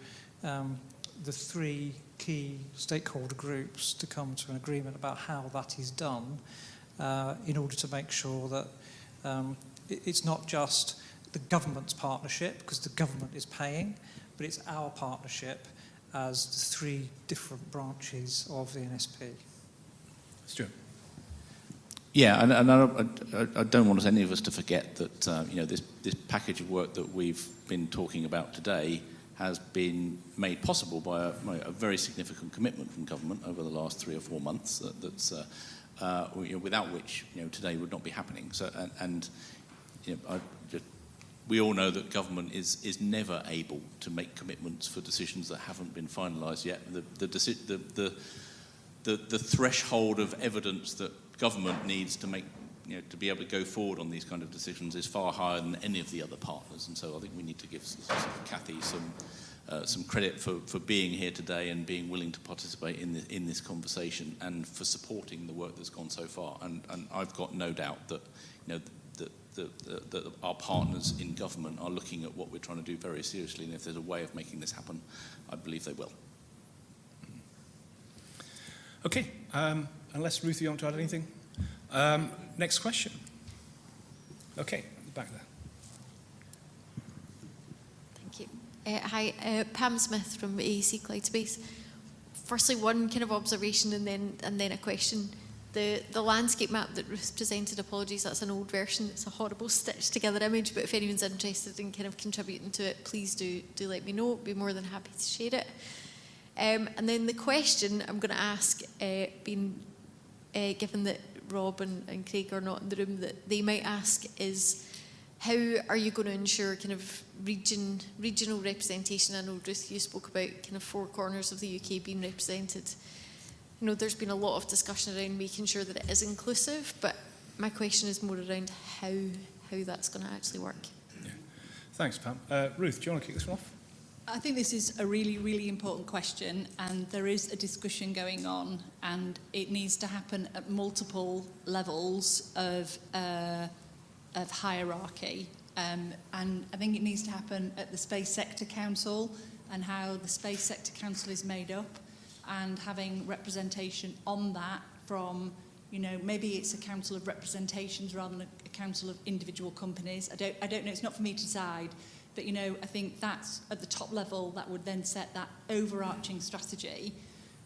the three key stakeholder groups to come to an agreement about how that is done in order to make sure that it's not just the government's partnership, because the government is paying, but it's our partnership as the three different branches of the NSP. Stuart. Yeah, and I don't want any of us to forget that this package of work that we've been talking about today has been made possible by a very significant commitment from government over the last 3 or 4 months. Without which today would not be happening. So we all know that government is never able to make commitments for decisions that haven't been finalised yet. The threshold of evidence that government needs to make, to be able to go forward on these kind of decisions is far higher than any of the other partners. And so I think we need to give Cathy some credit for being here today and being willing to participate in this conversation, and for supporting the work that's gone so far. And I've got no doubt that, you know, that our partners in government are looking at what we're trying to do very seriously, and if there's a way of making this happen, I believe they will. Okay, unless Ruth, you want to add anything? Next question. Okay, at the back there. Thank you. Hi, Pam Smith from AEC Clydespace. Firstly, one kind of observation and then a question. The landscape map that Ruth presented, apologies, that's an old version. It's a horrible stitched together image, but if anyone's interested in kind of contributing to it, please do let me know. I'd be more than happy to share it. And then the question I'm going to ask, given that Rob and Craig are not in the room, that they might ask is, how are you going to ensure kind of regional representation? I know, Ruth, you spoke about kind of 4 corners of the UK being represented. You know, there's been a lot of discussion around making sure that it is inclusive, but my question is more around how that's going to actually work. Yeah. Thanks, Pam. Ruth, do you want to kick this one off? I think this is a really, really important question, and there is a discussion going on, and it needs to happen at multiple levels of hierarchy. And I think it needs to happen at the Space Sector Council and how the Space Sector Council is made up, and having representation on that from, you know, maybe it's a council of representations rather than a council of individual companies. I don't know, it's not for me to decide. But, you know, I think that's at the top level that would then set that overarching strategy.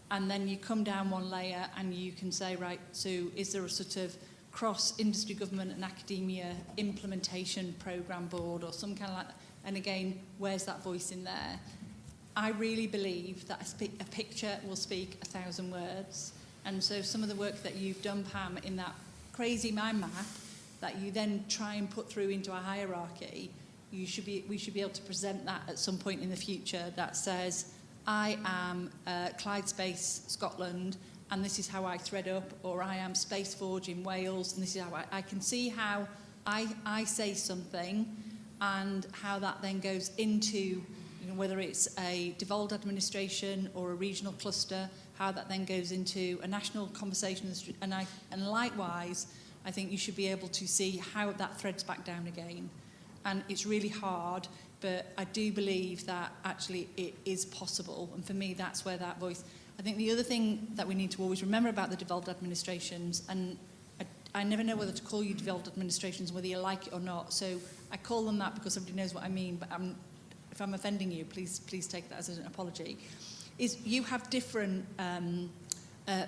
And then you come down one layer and you can say, right, so is there a sort of cross-industry government and academia implementation programme board or some kind of like that? And again, where's that voice in there? I really believe that a picture will speak 1,000 words. And so some of the work that you've done, Pam, in that crazy mind map that you then try and put through into a hierarchy, we should be able to present that at some point in the future that says, I am Clydespace Scotland, and this is how I thread up, or I am Space Forge in Wales, and this is how I can see how I say something, and how that then goes into, you know, whether it's a devolved administration or a regional cluster, how that then goes into a national conversation, and likewise, I think you should be able to see how that threads back down again. And it's really hard, but I do believe that actually it is possible. And for me, that's where that voice... I think the other thing that we need to always remember about the devolved administrations, and I never know whether to call you devolved administrations, whether you like it or not. So I call them that because everybody knows what I mean, but if I'm offending you, please take that as an apology. Is you have different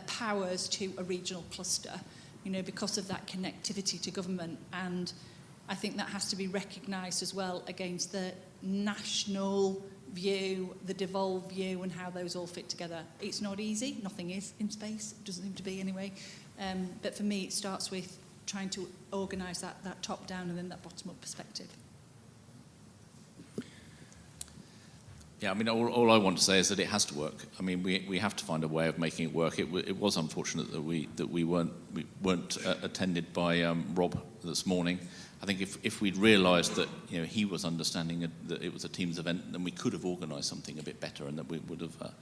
powers to a regional cluster, you know, because of that connectivity to government, and I think that has to be recognised as well against the national view, the devolved view, and how those all fit together. It's not easy. Nothing is in space. It doesn't seem to be anyway. But for me, it starts with trying to organise that top-down and then that bottom-up perspective. Yeah, I mean, all I want to say is that it has to work. I mean, we have to find a way of making it work. It was unfortunate that we weren't attended by Rob this morning. I think if we'd realised that, you know, he was understanding that it was a Teams event, then we could have organised something a bit better, and that we would have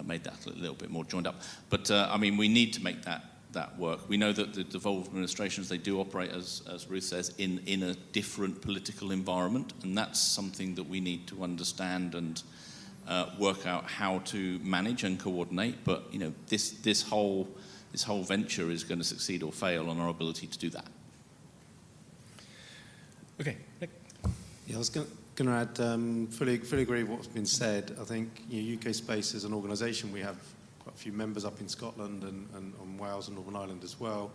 made that a little bit more joined up. But I mean, we need to make that work. We know that the devolved administrations, they do operate, as Ruth says, in a different political environment, and that's something that we need to understand and work out how to manage and coordinate. But, you know, this whole venture is going to succeed or fail on our ability to do that. Okay, Nick. Yeah, I was going to add, fully agree with what's been said. I think, you know, UK Space as an organisation, we have quite a few members up in Scotland and on Wales and Northern Ireland as well,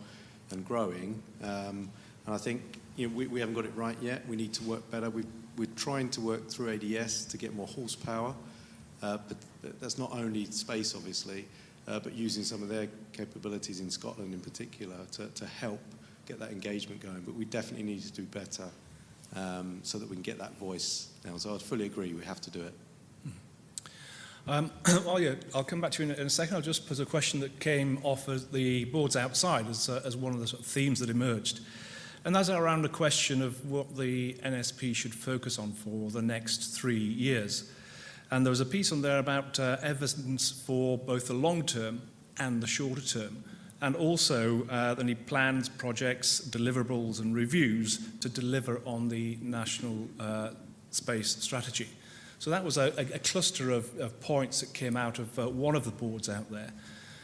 and growing. And I think, you know, we haven't got it right yet. We need to work better. We're trying to work through ADS to get more horsepower, but that's not only space, obviously, but using some of their capabilities in Scotland in particular to help get that engagement going. But we definitely need to do better. So that we can get that voice now. So I fully agree, we have to do it. Well, yeah, I'll come back to you in a second. I'll just put a question that came off as the boards outside as one of the sort of themes that emerged. And that's around the question of what the NSP should focus on for the next 3 years. And there was a piece on there about evidence for both the long term and the shorter term, and also any plans, projects, deliverables and reviews to deliver on the national space strategy. So that was a cluster of points that came out of one of the boards out there.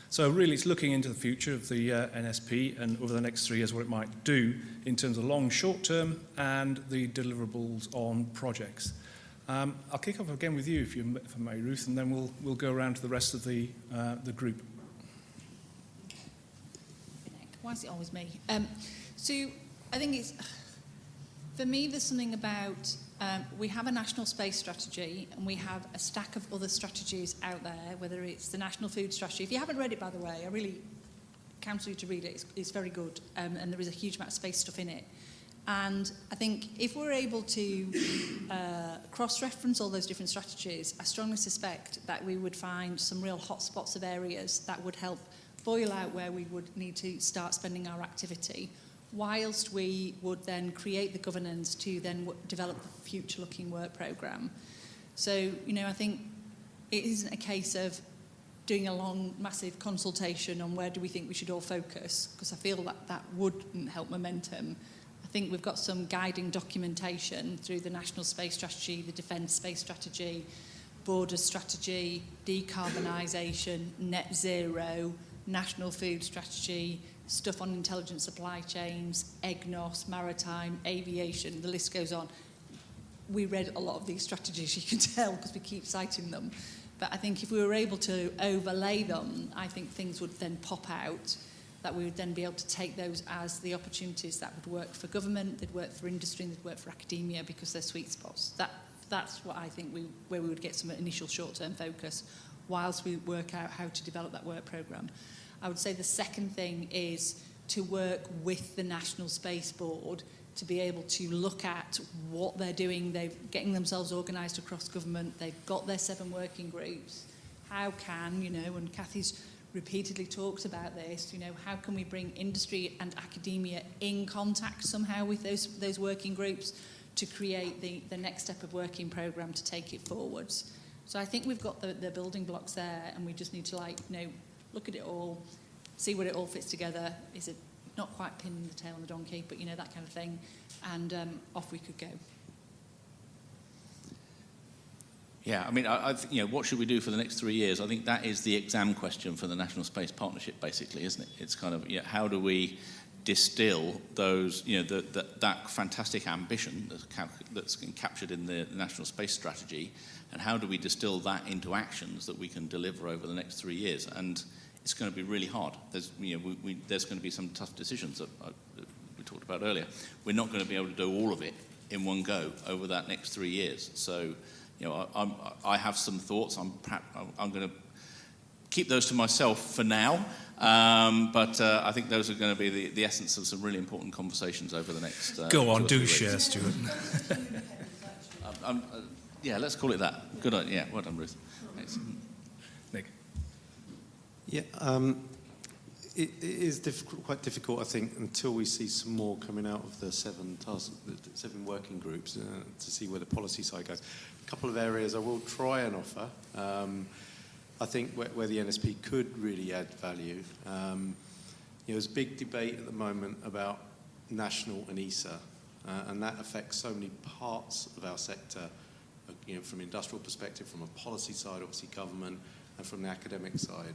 So really it's looking into the future of the NSP and over the next 3 years what it might do in terms of long, short term and the deliverables on projects. I'll kick off again with you if I may, Ruth, and then we'll go around to the rest of the group. Why is it always me? So I think it's, for me, there's something about, we have a national space strategy and we have a stack of other strategies out there, whether it's the national food strategy. If you haven't read it, by the way, I really counsel you to read it. It's very good, and there is a huge amount of space stuff in it. And I think if we're able to cross-reference all those different strategies, I strongly suspect that we would find some real hotspots of areas that would help boil out where we would need to start spending our activity, whilst we would then create the governance to then develop the future-looking work programme. So, I think it isn't a case of doing a long, massive consultation on where do we think we should all focus, because I feel that wouldn't help momentum. I think we've got some guiding documentation through the National Space Strategy, the Defence Space Strategy, Border Strategy, decarbonisation, net zero, National Food Strategy, stuff on intelligent supply chains, EGNOS, maritime, aviation, the list goes on. We read a lot of these strategies, you can tell, because we keep citing them. But I think if we were able to overlay them, I think things would then pop out, that we would then be able to take those as the opportunities that would work for government, they'd work for industry, and they'd work for academia, because they're sweet spots. That's what I think where we would get some initial short-term focus whilst we work out how to develop that work programme. I would say the second thing is to work with the National Space Board to be able to look at what they're doing. They're getting themselves organised across government. They've got their 7 working groups. How can, and Cathy's repeatedly talked about this, how can we bring industry and academia in contact somehow with those working groups to create the next step of working programme to take it forwards. So I think we've got the building blocks there, and we just need to look at it all, see where it all fits together. Is it not quite pinning the tail on the donkey, but that kind of thing, and off we could go. Yeah, I mean, what should we do for the next 3 years? I think that is the exam question for the National Space Partnership, basically, isn't it? It's kind of, how do we distill those, that fantastic ambition that's captured in the National Space Strategy, and how do we distill that into actions that we can deliver over the next 3 years? And it's going to be really hard. There's going to be some tough decisions that we talked about earlier. We're not going to be able to do all of it in one go over that next 3 years. So, I have some thoughts. I'm going to keep those to myself for now, but I think those are going to be the essence of some really important conversations over the next. Go on, do share, Stuart. Yeah, let's call it that. Good idea. Yeah, well done, Ruth. Thanks. Nick. Yeah, it is quite difficult, I think, until we see some more coming out of the 7 working groups to see where the policy side goes. A couple of areas I will try and offer. I think where the NSP could really add value. There's a big debate at the moment about national and ESA, and that affects so many parts of our sector, from an industrial perspective, from a policy side, obviously government, and from the academic side.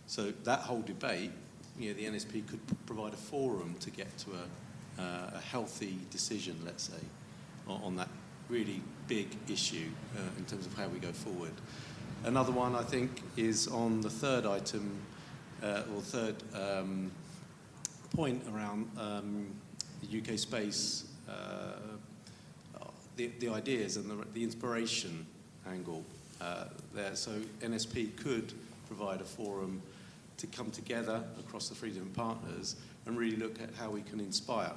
So that whole debate, the NSP could provide a forum to get to a healthy decision, let's say, on that really big issue in terms of how we go forward. Another one, I think, is on the third item, or third point around the UK space, the ideas and the inspiration angle there. So NSP could provide a forum to come together across the 3 different partners and really look at how we can inspire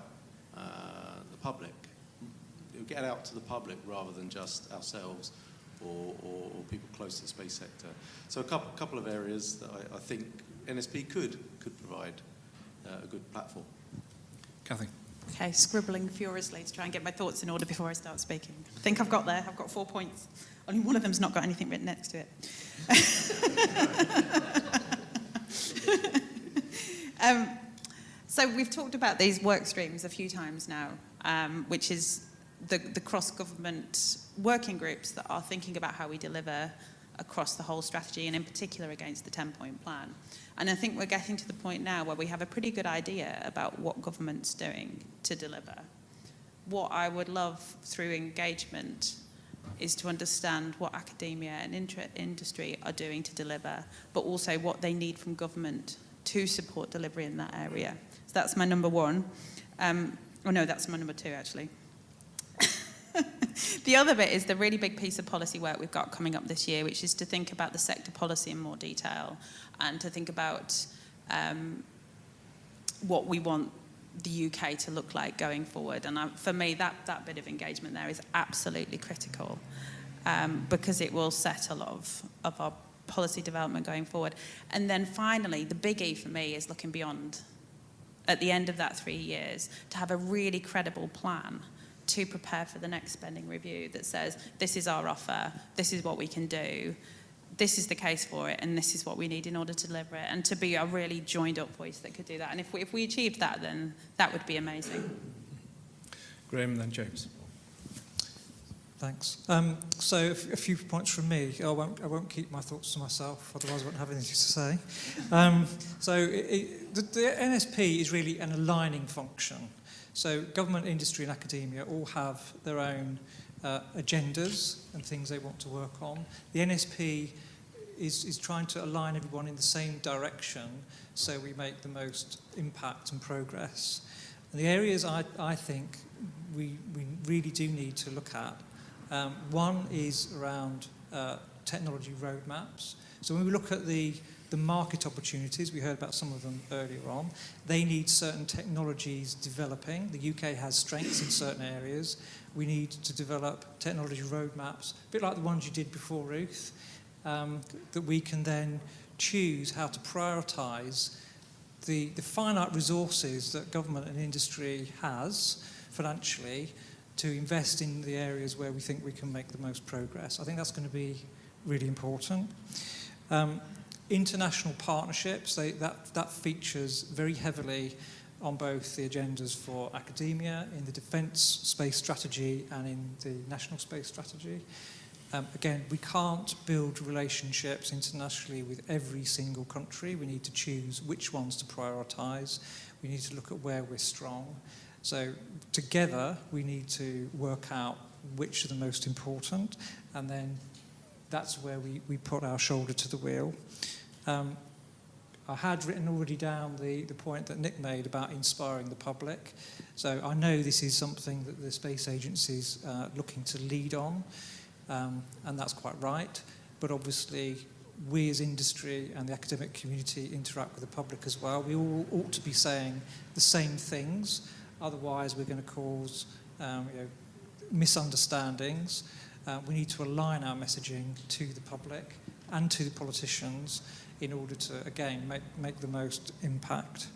the public. Get out to the public rather than just ourselves or people close to the space sector. So a couple of areas that I think NSP could provide a good platform. Cathy. Okay. Okay, scribbling furiously to try and get my thoughts in order before I start speaking. I think I've got there. I've got 4 points. Only one of them's not got anything written next to it. So we've talked about these work streams a few times now, which is the cross-government working groups that are thinking about how we deliver across the whole strategy, and in particular against the 10-point plan. And I think we're getting to the point now where we have a pretty good idea about what government's doing to deliver. What I would love through engagement is to understand what academia and industry are doing to deliver, but also what they need from government to support delivery in that area. So that's my number one. Oh no, that's my number two, actually. The other bit is the really big piece of policy work we've got coming up this year, which is to think about the sector policy in more detail and to think about what we want the UK to look like going forward. And for me, that bit of engagement there is absolutely critical because it will set a lot of our policy development going forward. And then finally, the biggie for me is looking beyond, at the end of that 3 years, to have a really credible plan to prepare for the next spending review that says, this is our offer, this is what we can do, this is the case for it, and this is what we need in order to deliver it, and to be a really joined up voice that could do that. And if we achieved that, then that would be amazing. Graham and then James. Thanks. So a few points from me. I won't keep my thoughts to myself, otherwise I won't have anything to say. The NSP is really an aligning function. So government, industry and academia all have their own agendas and things they want to work on. The NSP is trying to align everyone in the same direction so we make the most impact and progress. And the areas I think we really do need to look at, one is around technology roadmaps. So when we look at the market opportunities, we heard about some of them earlier on, they need certain technologies developing. The UK has strengths in certain areas. We need to develop technology roadmaps, a bit like the ones you did before, Ruth, that we can then choose how to prioritise the finite resources that government and industry has financially to invest in the areas where we think we can make the most progress. I think that's going to be really important. International partnerships, that features very heavily on both the agendas for academia, in the defence space strategy and in the national space strategy. Again, we can't build relationships internationally with every single country. We need to choose which ones to prioritise. We need to look at where we're strong. So together, we need to work out which are the most important, and then that's where we put our shoulder to the wheel. I had written already down the point that Nick made about inspiring the public. So I know this is something that the Space Agency's looking to lead on, and that's quite right. But obviously, we as industry and the academic community interact with the public as well. We all ought to be saying the same things. Otherwise, we're going to cause misunderstandings. We need to align our messaging to the public and to the politicians in order to, again, make the most impact.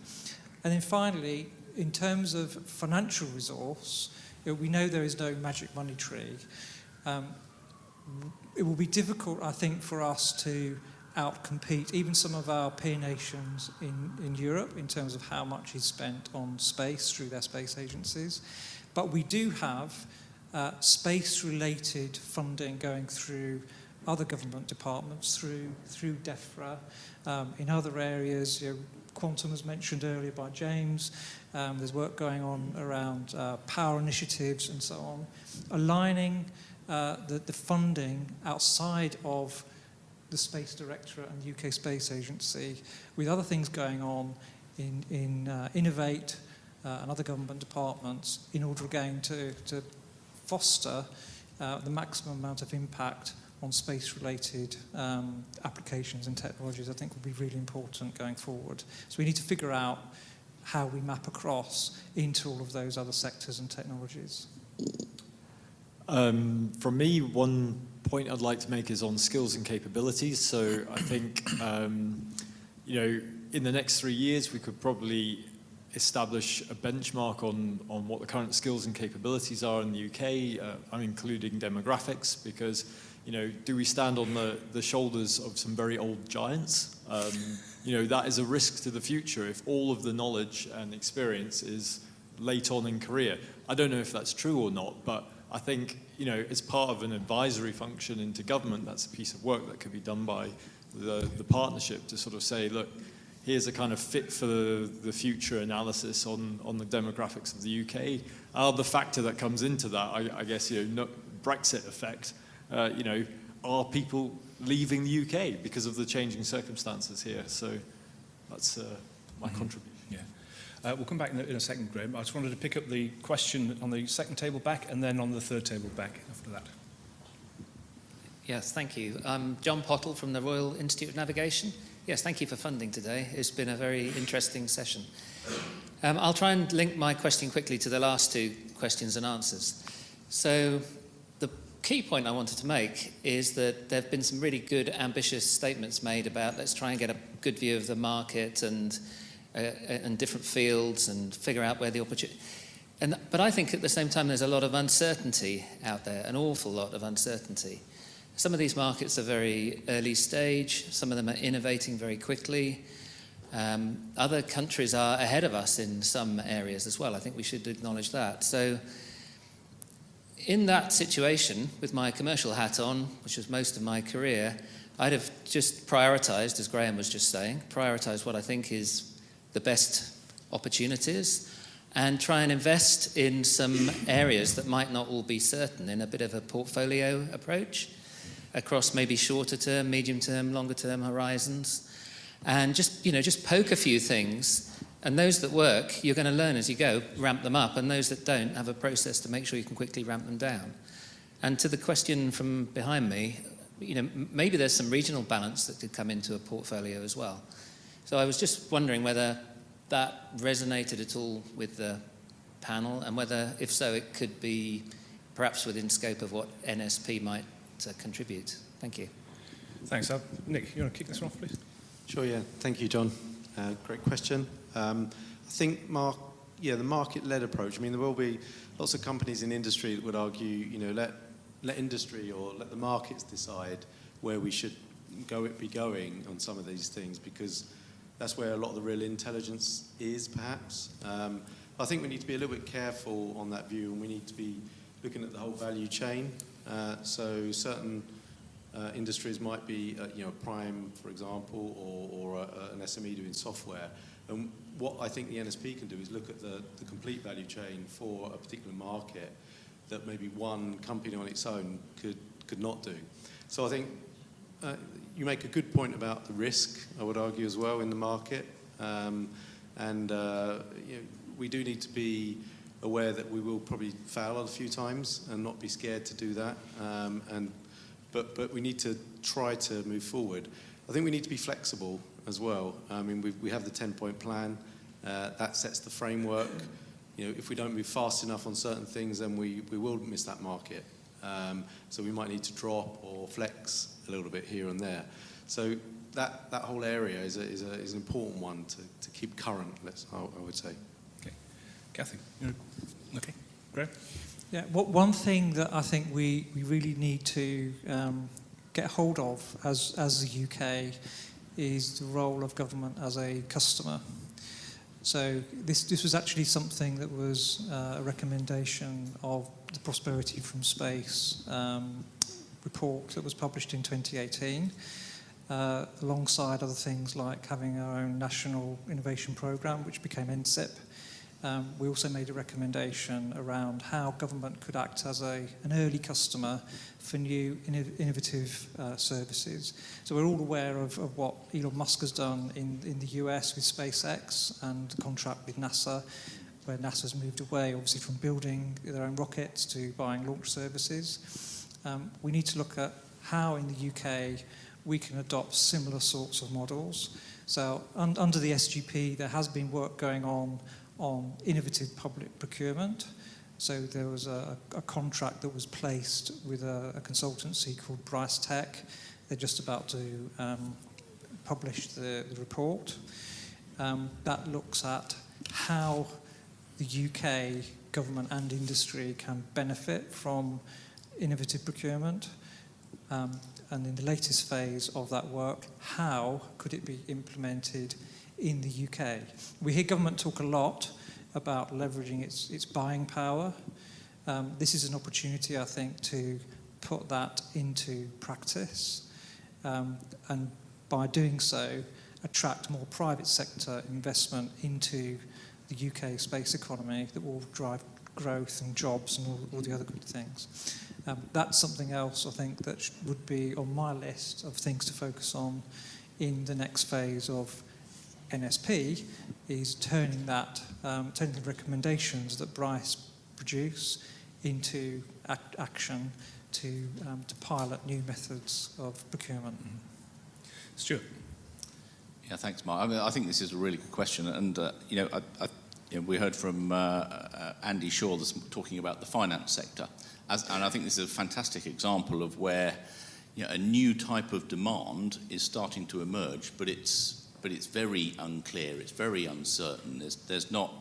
And then finally, in terms of financial resource, we know there is no magic money tree. It will be difficult, I think, for us to outcompete even some of our peer nations in Europe in terms of how much is spent on space through their space agencies. But we do have space-related funding going through other government departments, through DEFRA, in other areas. Quantum was mentioned earlier by James. There's work going on around power initiatives and so on. Aligning the funding outside of the Space Directorate and the UK Space Agency with other things going on in Innovate and other government departments in order again to foster the maximum amount of impact on space-related applications and technologies, I think will be really important going forward. So we need to figure out how we map across into all of those other sectors and technologies. From me, one point I'd like to make is on skills and capabilities. So I think, in the next 3 years, we could probably establish a benchmark on what the current skills and capabilities are in the UK. I'm including demographics because, do we stand on the shoulders of some very old giants? That is a risk to the future if all of the knowledge and experience is late on in career. I don't know if that's true or not, but I think, as part of an advisory function into government, that's a piece of work that could be done by the partnership to sort of say, look, here's a kind of fit for the future analysis on the demographics of the UK. The factor that comes into that, I guess, Brexit effect, are people leaving the UK because of the changing circumstances here? So that's my contribution. Yeah. We'll come back in a second, Graham. I just wanted to pick up the question on the second table back and then on the third table back after that. Yes, thank you. I'm John Pottle from the Royal Institute of Navigation. Yes, thank you for funding today. It's been a very interesting session. I'll try and link my question quickly to the last two questions and answers. So the key point I wanted to make is that there have been some really good, ambitious statements made about let's try and get a good view of the market and different fields and figure out where the opportunity... But I think at the same time there's a lot of uncertainty out there, an awful lot of uncertainty. Some of these markets are very early stage, some of them are innovating very quickly. Other countries are ahead of us in some areas as well. I think we should acknowledge that. So in that situation, with my commercial hat on, which was most of my career, I'd have just prioritised, as Graham was just saying, prioritised what I think is the best opportunities and try and invest in some areas that might not all be certain in a bit of a portfolio approach across maybe shorter term, medium term, longer term horizons, and just poke a few things, and those that work you're going to learn as you go, ramp them up, and those that don't have a process to make sure you can quickly ramp them down. And to the question from behind me, maybe there's some regional balance that could come into a portfolio as well. So I was just wondering whether that resonated at all with the panel, and whether, if so, it could be perhaps within scope of what NSP might contribute. Thank you. Thanks. Nick, you want to kick this one off, please? Sure, yeah. Thank you, John. Great question. I think, the market-led approach. I mean, there will be lots of companies in industry that would argue, let industry or let the markets decide where we should be going on some of these things, because that's where a lot of the real intelligence is, perhaps. I think we need to be a little bit careful on that view, and we need to be looking at the whole value chain. So certain industries might be, prime, for example, or an SME doing software. And what I think the NSP can do is look at the complete value chain for a particular market that maybe one company on its own could not do. So I think you make a good point about the risk, I would argue, as well, in the market. We do need to be aware that we will probably fail a few times and not be scared to do that. But we need to try to move forward. I think we need to be flexible as well. I mean, we have the 10-point plan. That sets the framework. If we don't move fast enough on certain things, then we will miss that market. So we might need to drop or flex a little bit here and there. So that whole area is an important one to keep current, I would say. Okay. Kathy, okay. Graham? Yeah, one thing that I think we really need to get hold of as the UK is the role of government as a customer. So this was actually something that was a recommendation of the Prosperity from Space report that was published in 2018, alongside other things like having our own national innovation programme, which became NSP. We also made a recommendation around how government could act as an early customer for new innovative services. So we're all aware of what Elon Musk has done in the US with SpaceX and the contract with NASA, where NASA's moved away, obviously, from building their own rockets to buying launch services. We need to look at how in the UK we can adopt similar sorts of models. So under the SGP, there has been work going on innovative public procurement. So there was a contract that was placed with a consultancy called Bryce Tech. They're just about to publish the report. That looks at how the UK government and industry can benefit from innovative procurement. And in the latest phase of that work, how could it be implemented in the UK? We hear government talk a lot about leveraging its buying power. This is an opportunity, I think, to put that into practice, and by doing so, attract more private sector investment into the UK space economy that will drive growth and jobs and all the other good things. That's something else, I think, that would be on my list of things to focus on in the next phase of NSP, is turning the recommendations that Bryce produce into action to pilot new methods of procurement. Stuart. Yeah, thanks, Mark. I mean, I think this is a really good question, and we heard from Andy Shaw talking about the finance sector, and I think this is a fantastic example of where a new type of demand is starting to emerge, but it's very unclear, it's very uncertain. There's not,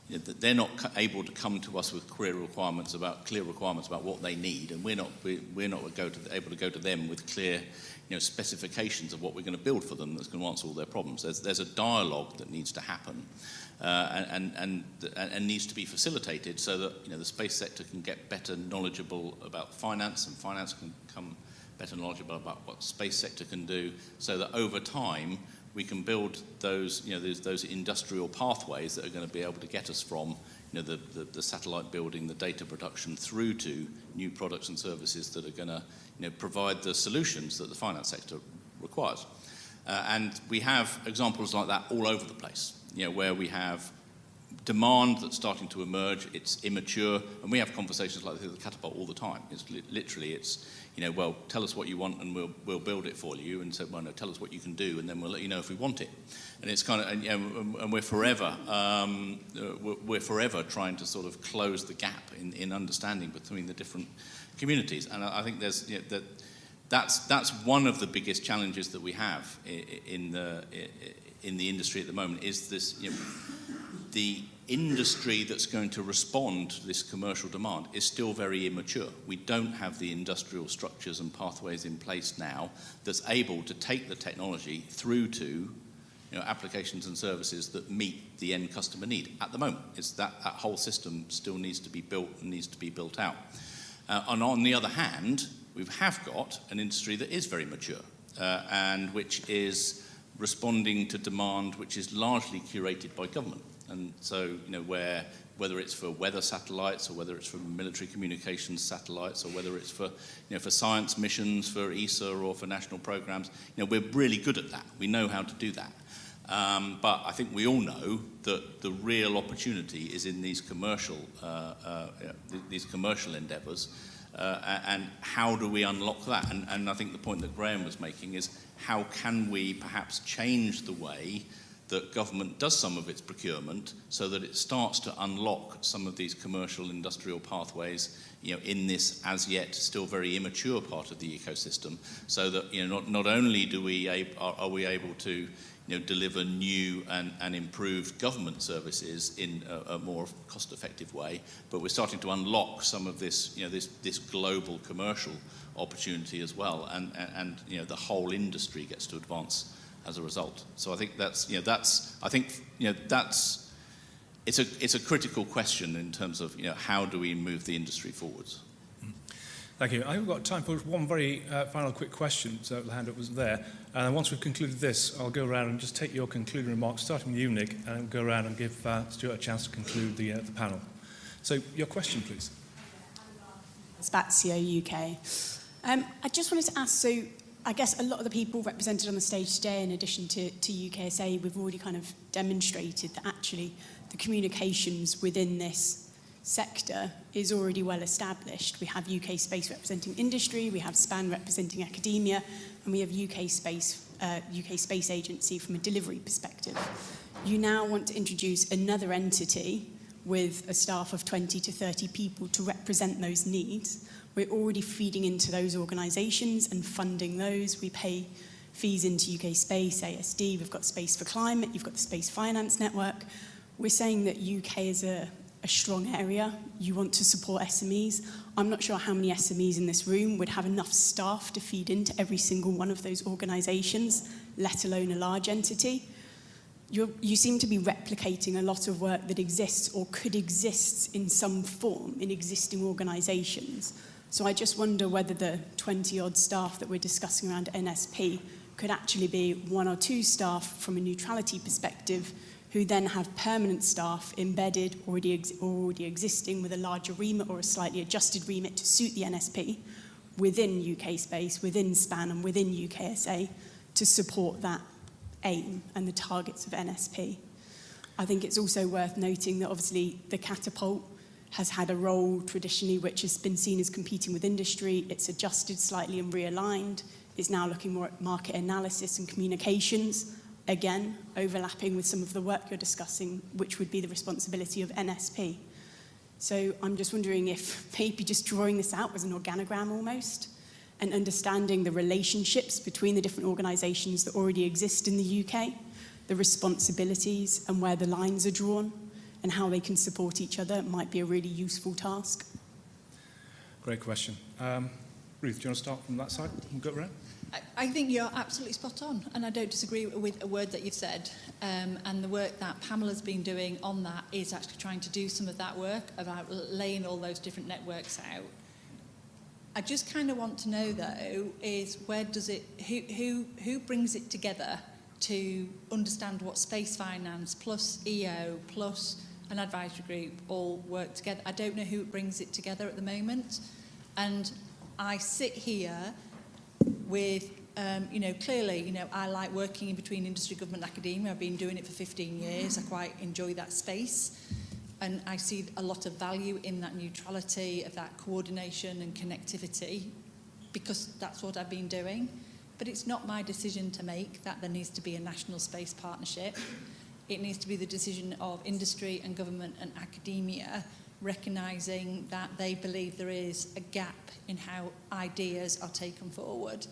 they're not able to come to us with clear requirements about what they need, and we're not able to go to them with clear specifications of what we're going to build for them that's going to answer all their problems. There's a dialogue that needs to happen, and needs to be facilitated so that the space sector can get better knowledgeable about finance, and finance can become better knowledgeable about what the space sector can do, so that over time we can build those those industrial pathways that are going to be able to get us from the satellite building, the data production, through to new products and services that are going to provide the solutions that the finance sector requires. And we have examples like that all over the place, where we have demand that's starting to emerge, it's immature, and we have conversations like this with Catapult all the time. It's literally, well, tell us what you want and we'll build it for you, and so, well, no, tell us what you can do and then we'll let you know if we want it. And it's kind of, and we're forever trying to sort of close the gap in understanding between the different communities. And I think there's, that's one of the biggest challenges that we have in the industry at the moment, is this, the industry that's going to respond to this commercial demand is still very immature. We don't have the industrial structures and pathways in place now that's able to take the technology through to applications and services that meet the end customer need. At the moment, it's that whole system still needs to be built and needs to be built out. And on the other hand, we have got an industry that is very mature, and which is responding to demand which is largely curated by government. And so, whether it's for weather satellites, or whether it's for military communications satellites, or whether it's for, for science missions, for ESA, or for national programs, we're really good at that. We know how to do that. But I think we all know that the real opportunity is in these commercial endeavours, and how do we unlock that? And I think the point that Graham was making is, how can we perhaps change the way that government does some of its procurement so that it starts to unlock some of these commercial industrial pathways, in this as yet still very immature part of the ecosystem, so that not only are we able to deliver new and improved government services in a more cost-effective way, but we're starting to unlock some of this this global commercial opportunity as well, and the whole industry gets to advance as a result. So I think it's a critical question in terms of how do we move the industry forwards. Thank you. I've got time for one very final quick question, so the hand up was there. And once we've concluded this, I'll go around and just take your concluding remarks, starting with you, Nick, and go around and give Stuart a chance to conclude the panel. So your question, please. Spazio UK. I just wanted to ask, so I guess a lot of the people represented on the stage today, in addition to UKSA, we've already kind of demonstrated that actually the communications within this sector is already well established. We have UK Space representing industry, we have SPAN representing academia, and we have UK Space Agency from a delivery perspective. You now want to introduce another entity with a staff of 20 to 30 people to represent those needs. We're already feeding into those organisations and funding those. We pay fees into UK Space, ASD, we've got Space for Climate, you've got the Space Finance Network. we're saying that UK is a strong area. You want to support SMEs. I'm not sure how many SMEs in this room would have enough staff to feed into every single one of those organisations, let alone a large entity. You seem to be replicating a lot of work that exists or could exist in some form in existing organisations. So I just wonder whether the 20-odd staff that we're discussing around NSP could actually be 1 or 2 staff from a neutrality perspective who then have permanent staff embedded, already existing with a larger remit or a slightly adjusted remit to suit the NSP within UK Space, within SPAN and within UKSA to support that aim and the targets of NSP. I think it's also worth noting that obviously the catapult has had a role traditionally which has been seen as competing with industry. It's adjusted slightly and realigned. It's now looking more at market analysis and communications, again, overlapping with some of the work you're discussing, which would be the responsibility of NSP. So I'm just wondering if maybe just drawing this out as an organogram almost, and understanding the relationships between the different organisations that already exist in the UK, the responsibilities and where the lines are drawn, and how they can support each other might be a really useful task. Great question. Ruth, do you want to start from that side and go around? I think you're absolutely spot on, and I don't disagree with a word that you've said. And the work that Pamela's been doing on that is actually trying to do some of that work about laying all those different networks out. I just kind of want to know, though, is where does it, who brings it together to understand what space finance plus EO plus an advisory group all work together? I don't know who brings it together at the moment, and I sit here with, clearly, I like working in between industry, government and academia. I've been doing it for 15 years. I quite enjoy that space. And I see a lot of value in that neutrality, of that coordination and connectivity, because that's what I've been doing. But it's not my decision to make that there needs to be a national space partnership. It needs to be the decision of industry and government and academia, recognising that they believe there is a gap in how ideas are taken forward.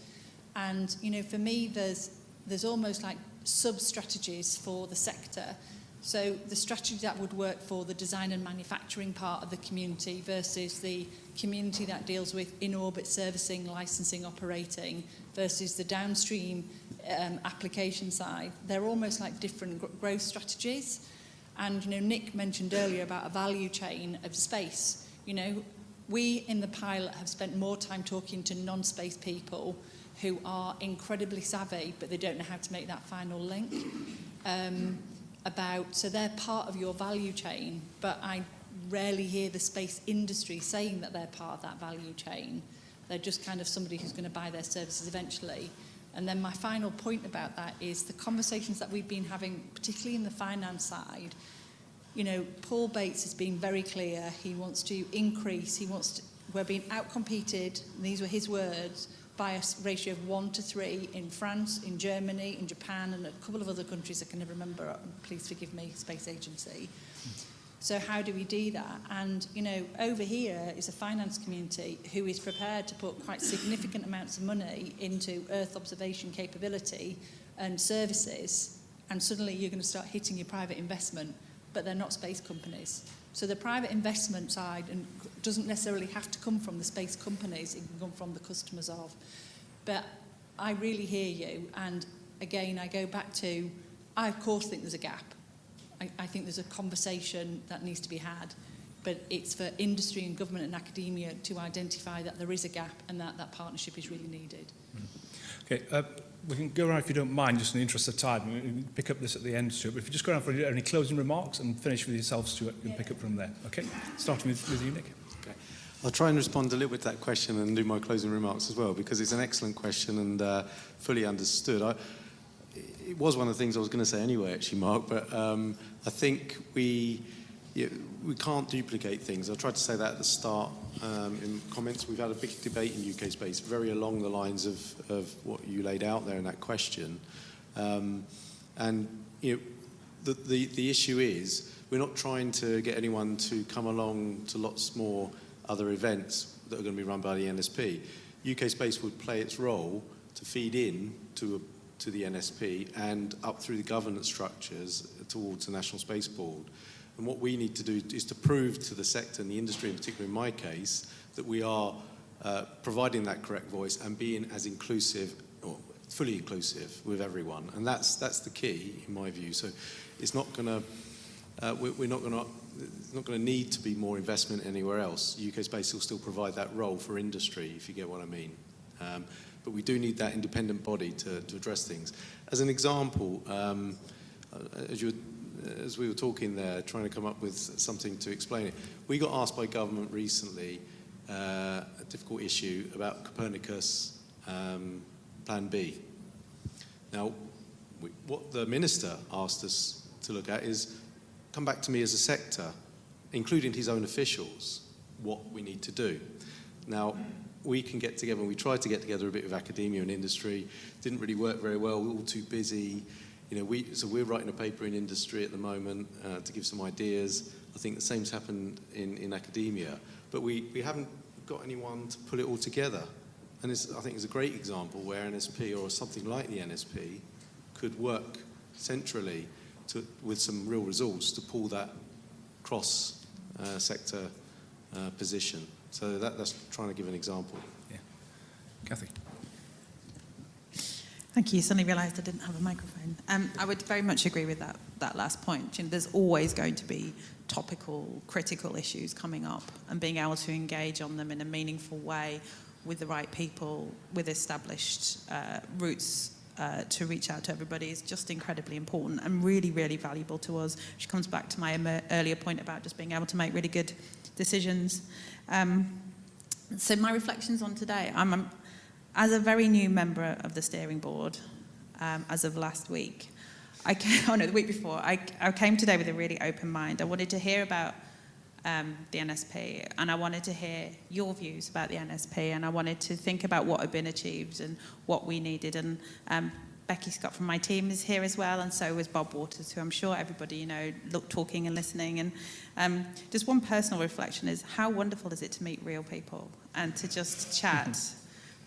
And, for me, there's almost like sub-strategies for the sector. So the strategy that would work for the design and manufacturing part of the community versus the community that deals with in-orbit servicing, licensing, operating, versus the downstream application side, they're almost like different growth strategies. And, Nick mentioned earlier about a value chain of space. We in the pilot have spent more time talking to non-space people who are incredibly savvy, but they don't know how to make that final link. So they're part of your value chain, but I rarely hear the space industry saying that they're part of that value chain. They're just kind of somebody who's going to buy their services eventually. And then my final point about that is the conversations that we've been having, particularly in the finance side. Paul Bates has been very clear. He wants to increase. We're being outcompeted, and these were his words, by a ratio of 1 to 3 in France, in Germany, in Japan, and a couple of other countries I can never remember. Please forgive me, Space Agency. So how do we do that? And, over here is a finance community who is prepared to put quite significant amounts of money into Earth observation capability and services, and suddenly you're going to start hitting your private investment, but they're not space companies. So the private investment side doesn't necessarily have to come from the space companies, it can come from the customers of. But I really hear you, and again, I go back to, I of course think there's a gap. I think there's a conversation that needs to be had, but it's for industry and government and academia to identify that there is a gap and that partnership is really needed. Okay, we can go around if you don't mind, just in the interest of time. We can pick up this at the end, Stuart, but if you just go around for any closing remarks and finish with yourself, Stuart, you can pick up from there. Okay, starting with you, Nick. Okay. I'll try and respond a little bit to that question and do my closing remarks as well, because it's an excellent question and fully understood. It was one of the things I was going to say anyway, actually, Mark, but I think we can't duplicate things. I tried to say that at the start in comments. We've had a big debate in UK Space, very along the lines of what you laid out there in that question. And the issue is we're not trying to get anyone to come along to lots more other events that are going to be run by the NSP. UK Space would play its role to feed in to to the NSP and up through the governance structures towards the National Space Board. And what we need to do is to prove to the sector and the industry, in particular in my case, that we are providing that correct voice and being as inclusive, or fully inclusive with everyone. And that's the key, in my view. So it's not going to, we're not going to, it's not going to need to be more investment anywhere else. UK Space will still provide that role for industry, if you get what I mean. But we do need that independent body to address things. As an example, as we were talking there, trying to come up with something to explain it, we got asked by government recently a difficult issue about Copernicus Plan B. Now, what the Minister asked us to look at is come back to me as a sector, including his own officials, what we need to do. Now, we can get together, and we tried to get together a bit with academia and industry. Didn't really work very well. We were all too busy. You know, so we're writing a paper in industry at the moment to give some ideas. I think the same's happened in academia, but we haven't got anyone to pull it all together. And I think it's a great example where NSP or something like the NSP could work centrally with some real resource to pull that cross-sector position. So that's trying to give an example. Yeah. Kathy. Thank you. Suddenly realised I didn't have a microphone. I would very much agree with that last point. You know, there's always going to be topical, critical issues coming up, and being able to engage on them in a meaningful way with the right people, with established routes to reach out to everybody is just incredibly important and really, really valuable to us, which comes back to my earlier point about just being able to make really good decisions. So my reflections on today, as a very new member of the steering board, as of last week, the week before, I came today with a really open mind. I wanted to hear about the NSP, and I wanted to hear your views about the NSP, and I wanted to think about what had been achieved and what we needed. And Becky Scott from my team is here as well, and so was Bob Waters, who I'm sure everybody, talking and listening. And just one personal reflection is how wonderful is it to meet real people and to just chat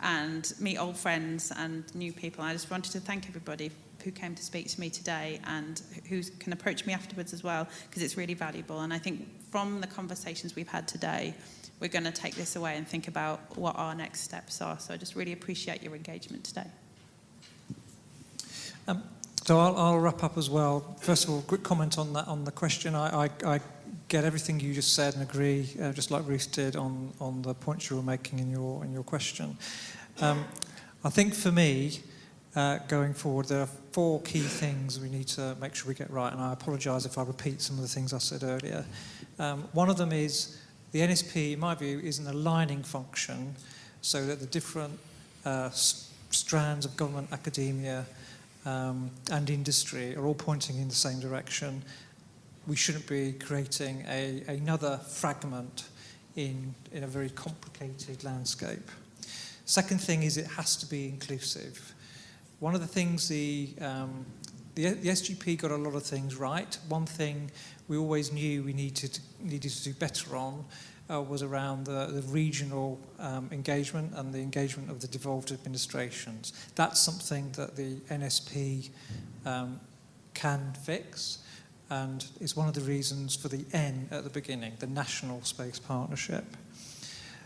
and meet old friends and new people. I just wanted to thank everybody who came to speak to me today and who can approach me afterwards as well, because it's really valuable. And I think from the conversations we've had today, we're going to take this away and think about what our next steps are. So I just really appreciate your engagement today. So I'll wrap up as well. First of all, quick comment on the question. I get everything you just said and agree, just like Ruth did on the points you were making in your question. I think for me, going forward, there are 4 key things we need to make sure we get right, and I apologise if I repeat some of the things I said earlier. One of them is the NSP, in my view, is an aligning function so that the different strands of government, academia, and industry are all pointing in the same direction. We shouldn't be creating another fragment in a very complicated landscape. Second thing is it has to be inclusive. One of the things the SGP got a lot of things right. One thing we always knew we needed to do better on was around the regional engagement and the engagement of the devolved administrations. That's something that the NSP can fix, and it's one of the reasons for the N at the beginning, the National Space Partnership.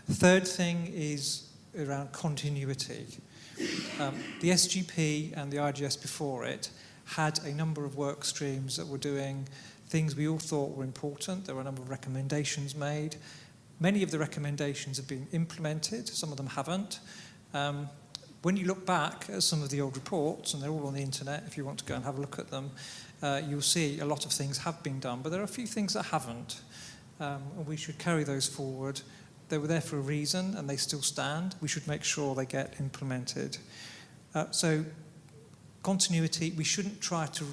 The third thing is around continuity. The SGP and the IGS before it had a number of work streams that were doing things we all thought were important. There were a number of recommendations made. Many of the recommendations have been implemented, some of them haven't. When you look back at some of the old reports, and they're all on the internet if you want to go and have a look at them, you'll see a lot of things have been done, but there are a few things that haven't. And we should carry those forward. They were there for a reason, and they still stand. We should make sure they get implemented. So continuity, we shouldn't try to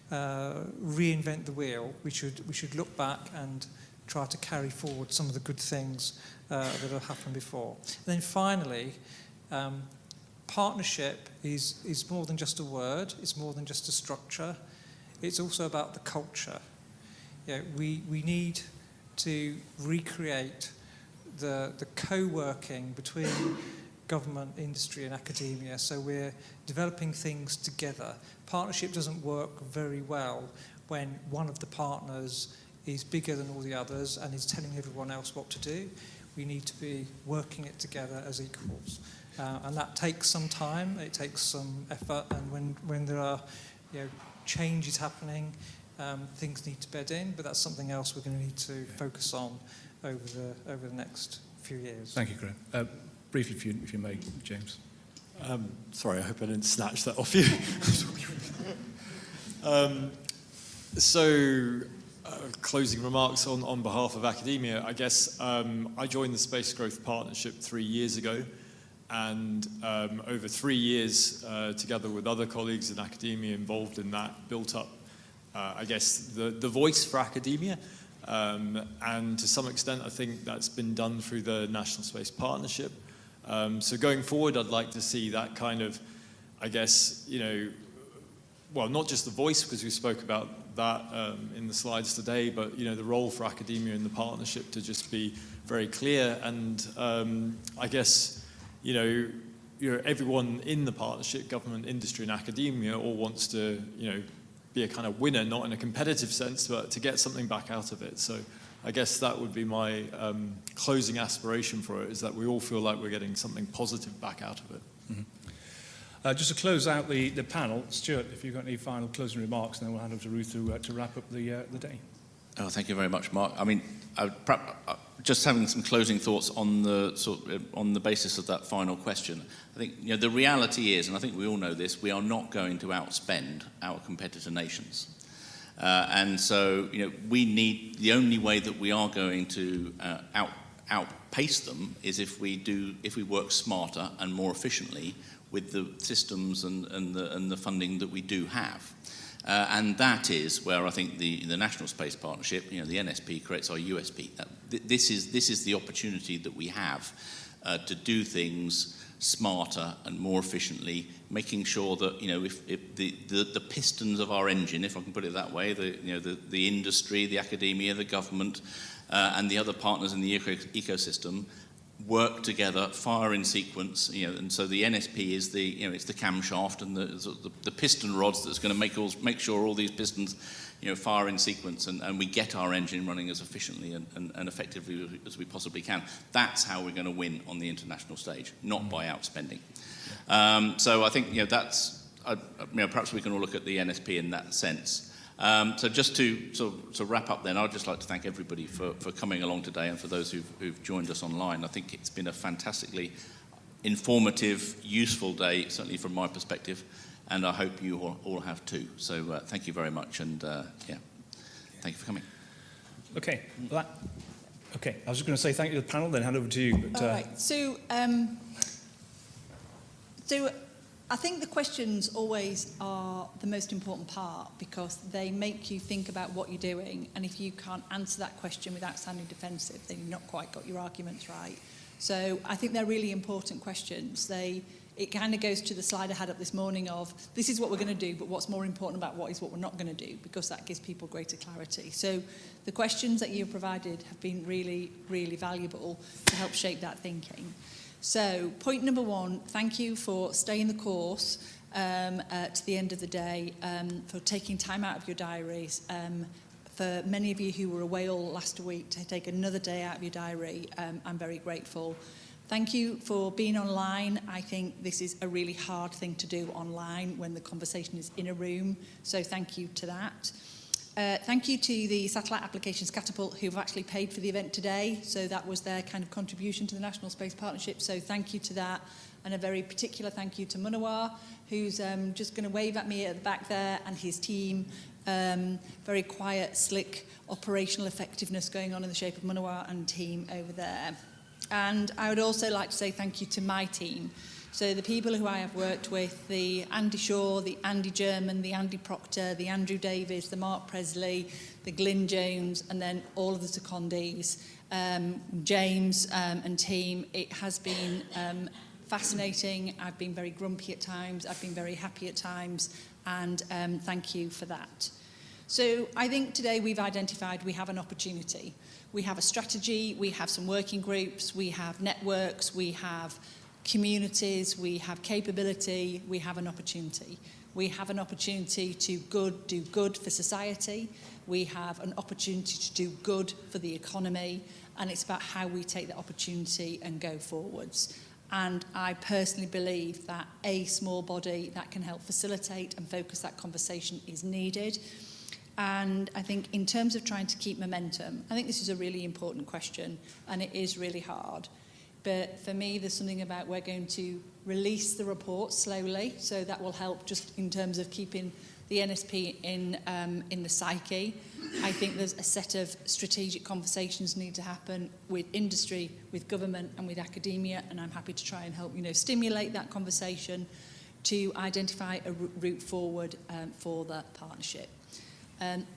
reinvent the wheel. We should look back and try to carry forward some of the good things that have happened before. And then finally, partnership is more than just a word. It's more than just a structure. It's also about the culture. We need to recreate the co-working between government, industry and academia. So we're developing things together. Partnership doesn't work very well when one of the partners is bigger than all the others and is telling everyone else what to do. We need to be working it together as equals. And that takes some time, it takes some effort, and when there are changes happening, things need to bed in, but that's something else we're going to need to focus on over the next few years. Thank you, Graham. Briefly, if you may, James. Sorry, I hope I didn't snatch that off you. Closing remarks on behalf of academia. I guess I joined the Space Growth Partnership 3 years ago, and over 3 years, together with other colleagues in academia involved in that, built up, I guess, the voice for academia. And to some extent, I think that's been done through the National Space Partnership. So going forward, I'd like to see that kind of, I guess, well, not just the voice, because we spoke about that in the slides today, but the role for academia in the partnership to just be very clear. And I guess everyone in the partnership, government, industry, and academia, all wants to be a kind of winner, not in a competitive sense, but to get something back out of it. So I guess that would be my closing aspiration for it, is that we all feel like we're getting something positive back out of it. Mm-hmm. Just to close out the panel, Stuart, if you've got any final closing remarks, and then we'll hand over to Ruth to wrap up the day. Oh, thank you very much, Mark. I mean, just having some closing thoughts on the basis of that final question. I think the reality is, and I think we all know this, we are not going to outspend our competitor nations, and so we need, the only way that we are going to outpace them is if we work smarter and more efficiently with the systems and the funding that we do have. And that is where I think the National Space Partnership, the NSP, creates our USP. This is the opportunity that we have to do things smarter and more efficiently, making sure that if the pistons of our engine, if I can put it that way, the industry, the academia, the government, and the other partners in the ecosystem work together, fire in sequence, and so the NSP is it's the camshaft and the piston rods that's going to make sure all these pistons, fire in sequence, and we get our engine running as efficiently and effectively as we possibly can. That's how we're going to win on the international stage, not by outspending. So I think that's perhaps we can all look at the NSP in that sense. So just to wrap up then, I'd just like to thank everybody for coming along today, and for those who've joined us online. I think it's been a fantastically informative, useful day, certainly from my perspective, and I hope you all have too. So thank you very much, and thank you for coming. Okay. Okay, I was just going to say thank you to the panel, then hand over to you. But, all right. So I think the questions always are the most important part, because they make you think about what you're doing, and if you can't answer that question without sounding defensive, then you've not quite got your arguments right. So I think they're really important questions. It kind of goes to the slide I had up this morning of, this is what we're going to do, but what's more important about what we're not going to do, because that gives people greater clarity. So the questions that you've provided have been really, really valuable to help shape that thinking. So point number one, thank you for staying the course to the end of the day, for taking time out of your diaries. For many of you who were away all last week, to take another day out of your diary, I'm very grateful. Thank you for being online. I think this is a really hard thing to do online when the conversation is in a room, so thank you to that. Thank you to the Satellite Applications Catapult, who've actually paid for the event today, so that was their kind of contribution to the National Space Partnership, so thank you to that, and a very particular thank you to Munawar, who's just going to wave at me at the back there, and his team. Very quiet, slick operational effectiveness going on in the shape of Munawar and team over there. And I would also like to say thank you to my team. So the people who I have worked with, the Andy Shaw, the Andy German, the Andy Proctor, the Andrew Davies, the Mark Presley, the Glyn Jones, and then all of the secondees, James and team. It has been fascinating. I've been very grumpy at times. I've been very happy at times. And thank you for that. So I think today we've identified we have an opportunity. We have a strategy. We have some working groups. We have networks. We have communities, we have capability, we have an opportunity. We have an opportunity to do good for society. We have an opportunity to do good for the economy, and it's about how we take that opportunity and go forwards. And I personally believe that a small body that can help facilitate and focus that conversation is needed. And I think in terms of trying to keep momentum, I think this is a really important question, and it is really hard. But for me, there's something about we're going to release the report slowly, so that will help just in terms of keeping the NSP in the psyche. I think there's a set of strategic conversations need to happen with industry, with government, and with academia, and I'm happy to try and help, stimulate that conversation to identify a route forward for the partnership.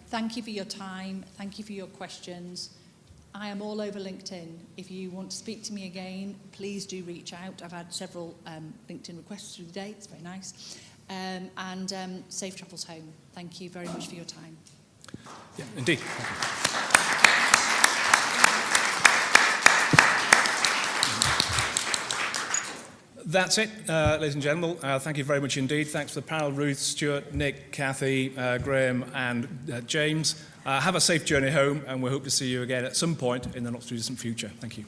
Thank you for your time. Thank you for your questions. I am all over LinkedIn. If you want to speak to me again, please do reach out. I've had several LinkedIn requests through the day. It's very nice. And safe travels home. Thank you very much for your time. Yeah, indeed. That's it, ladies and gentlemen. Thank you very much indeed. Thanks to the panel, Ruth, Stuart, Nick, Kathy, Graham and James. Have a safe journey home, and we hope to see you again at some point in the not-too-distant future. Thank you.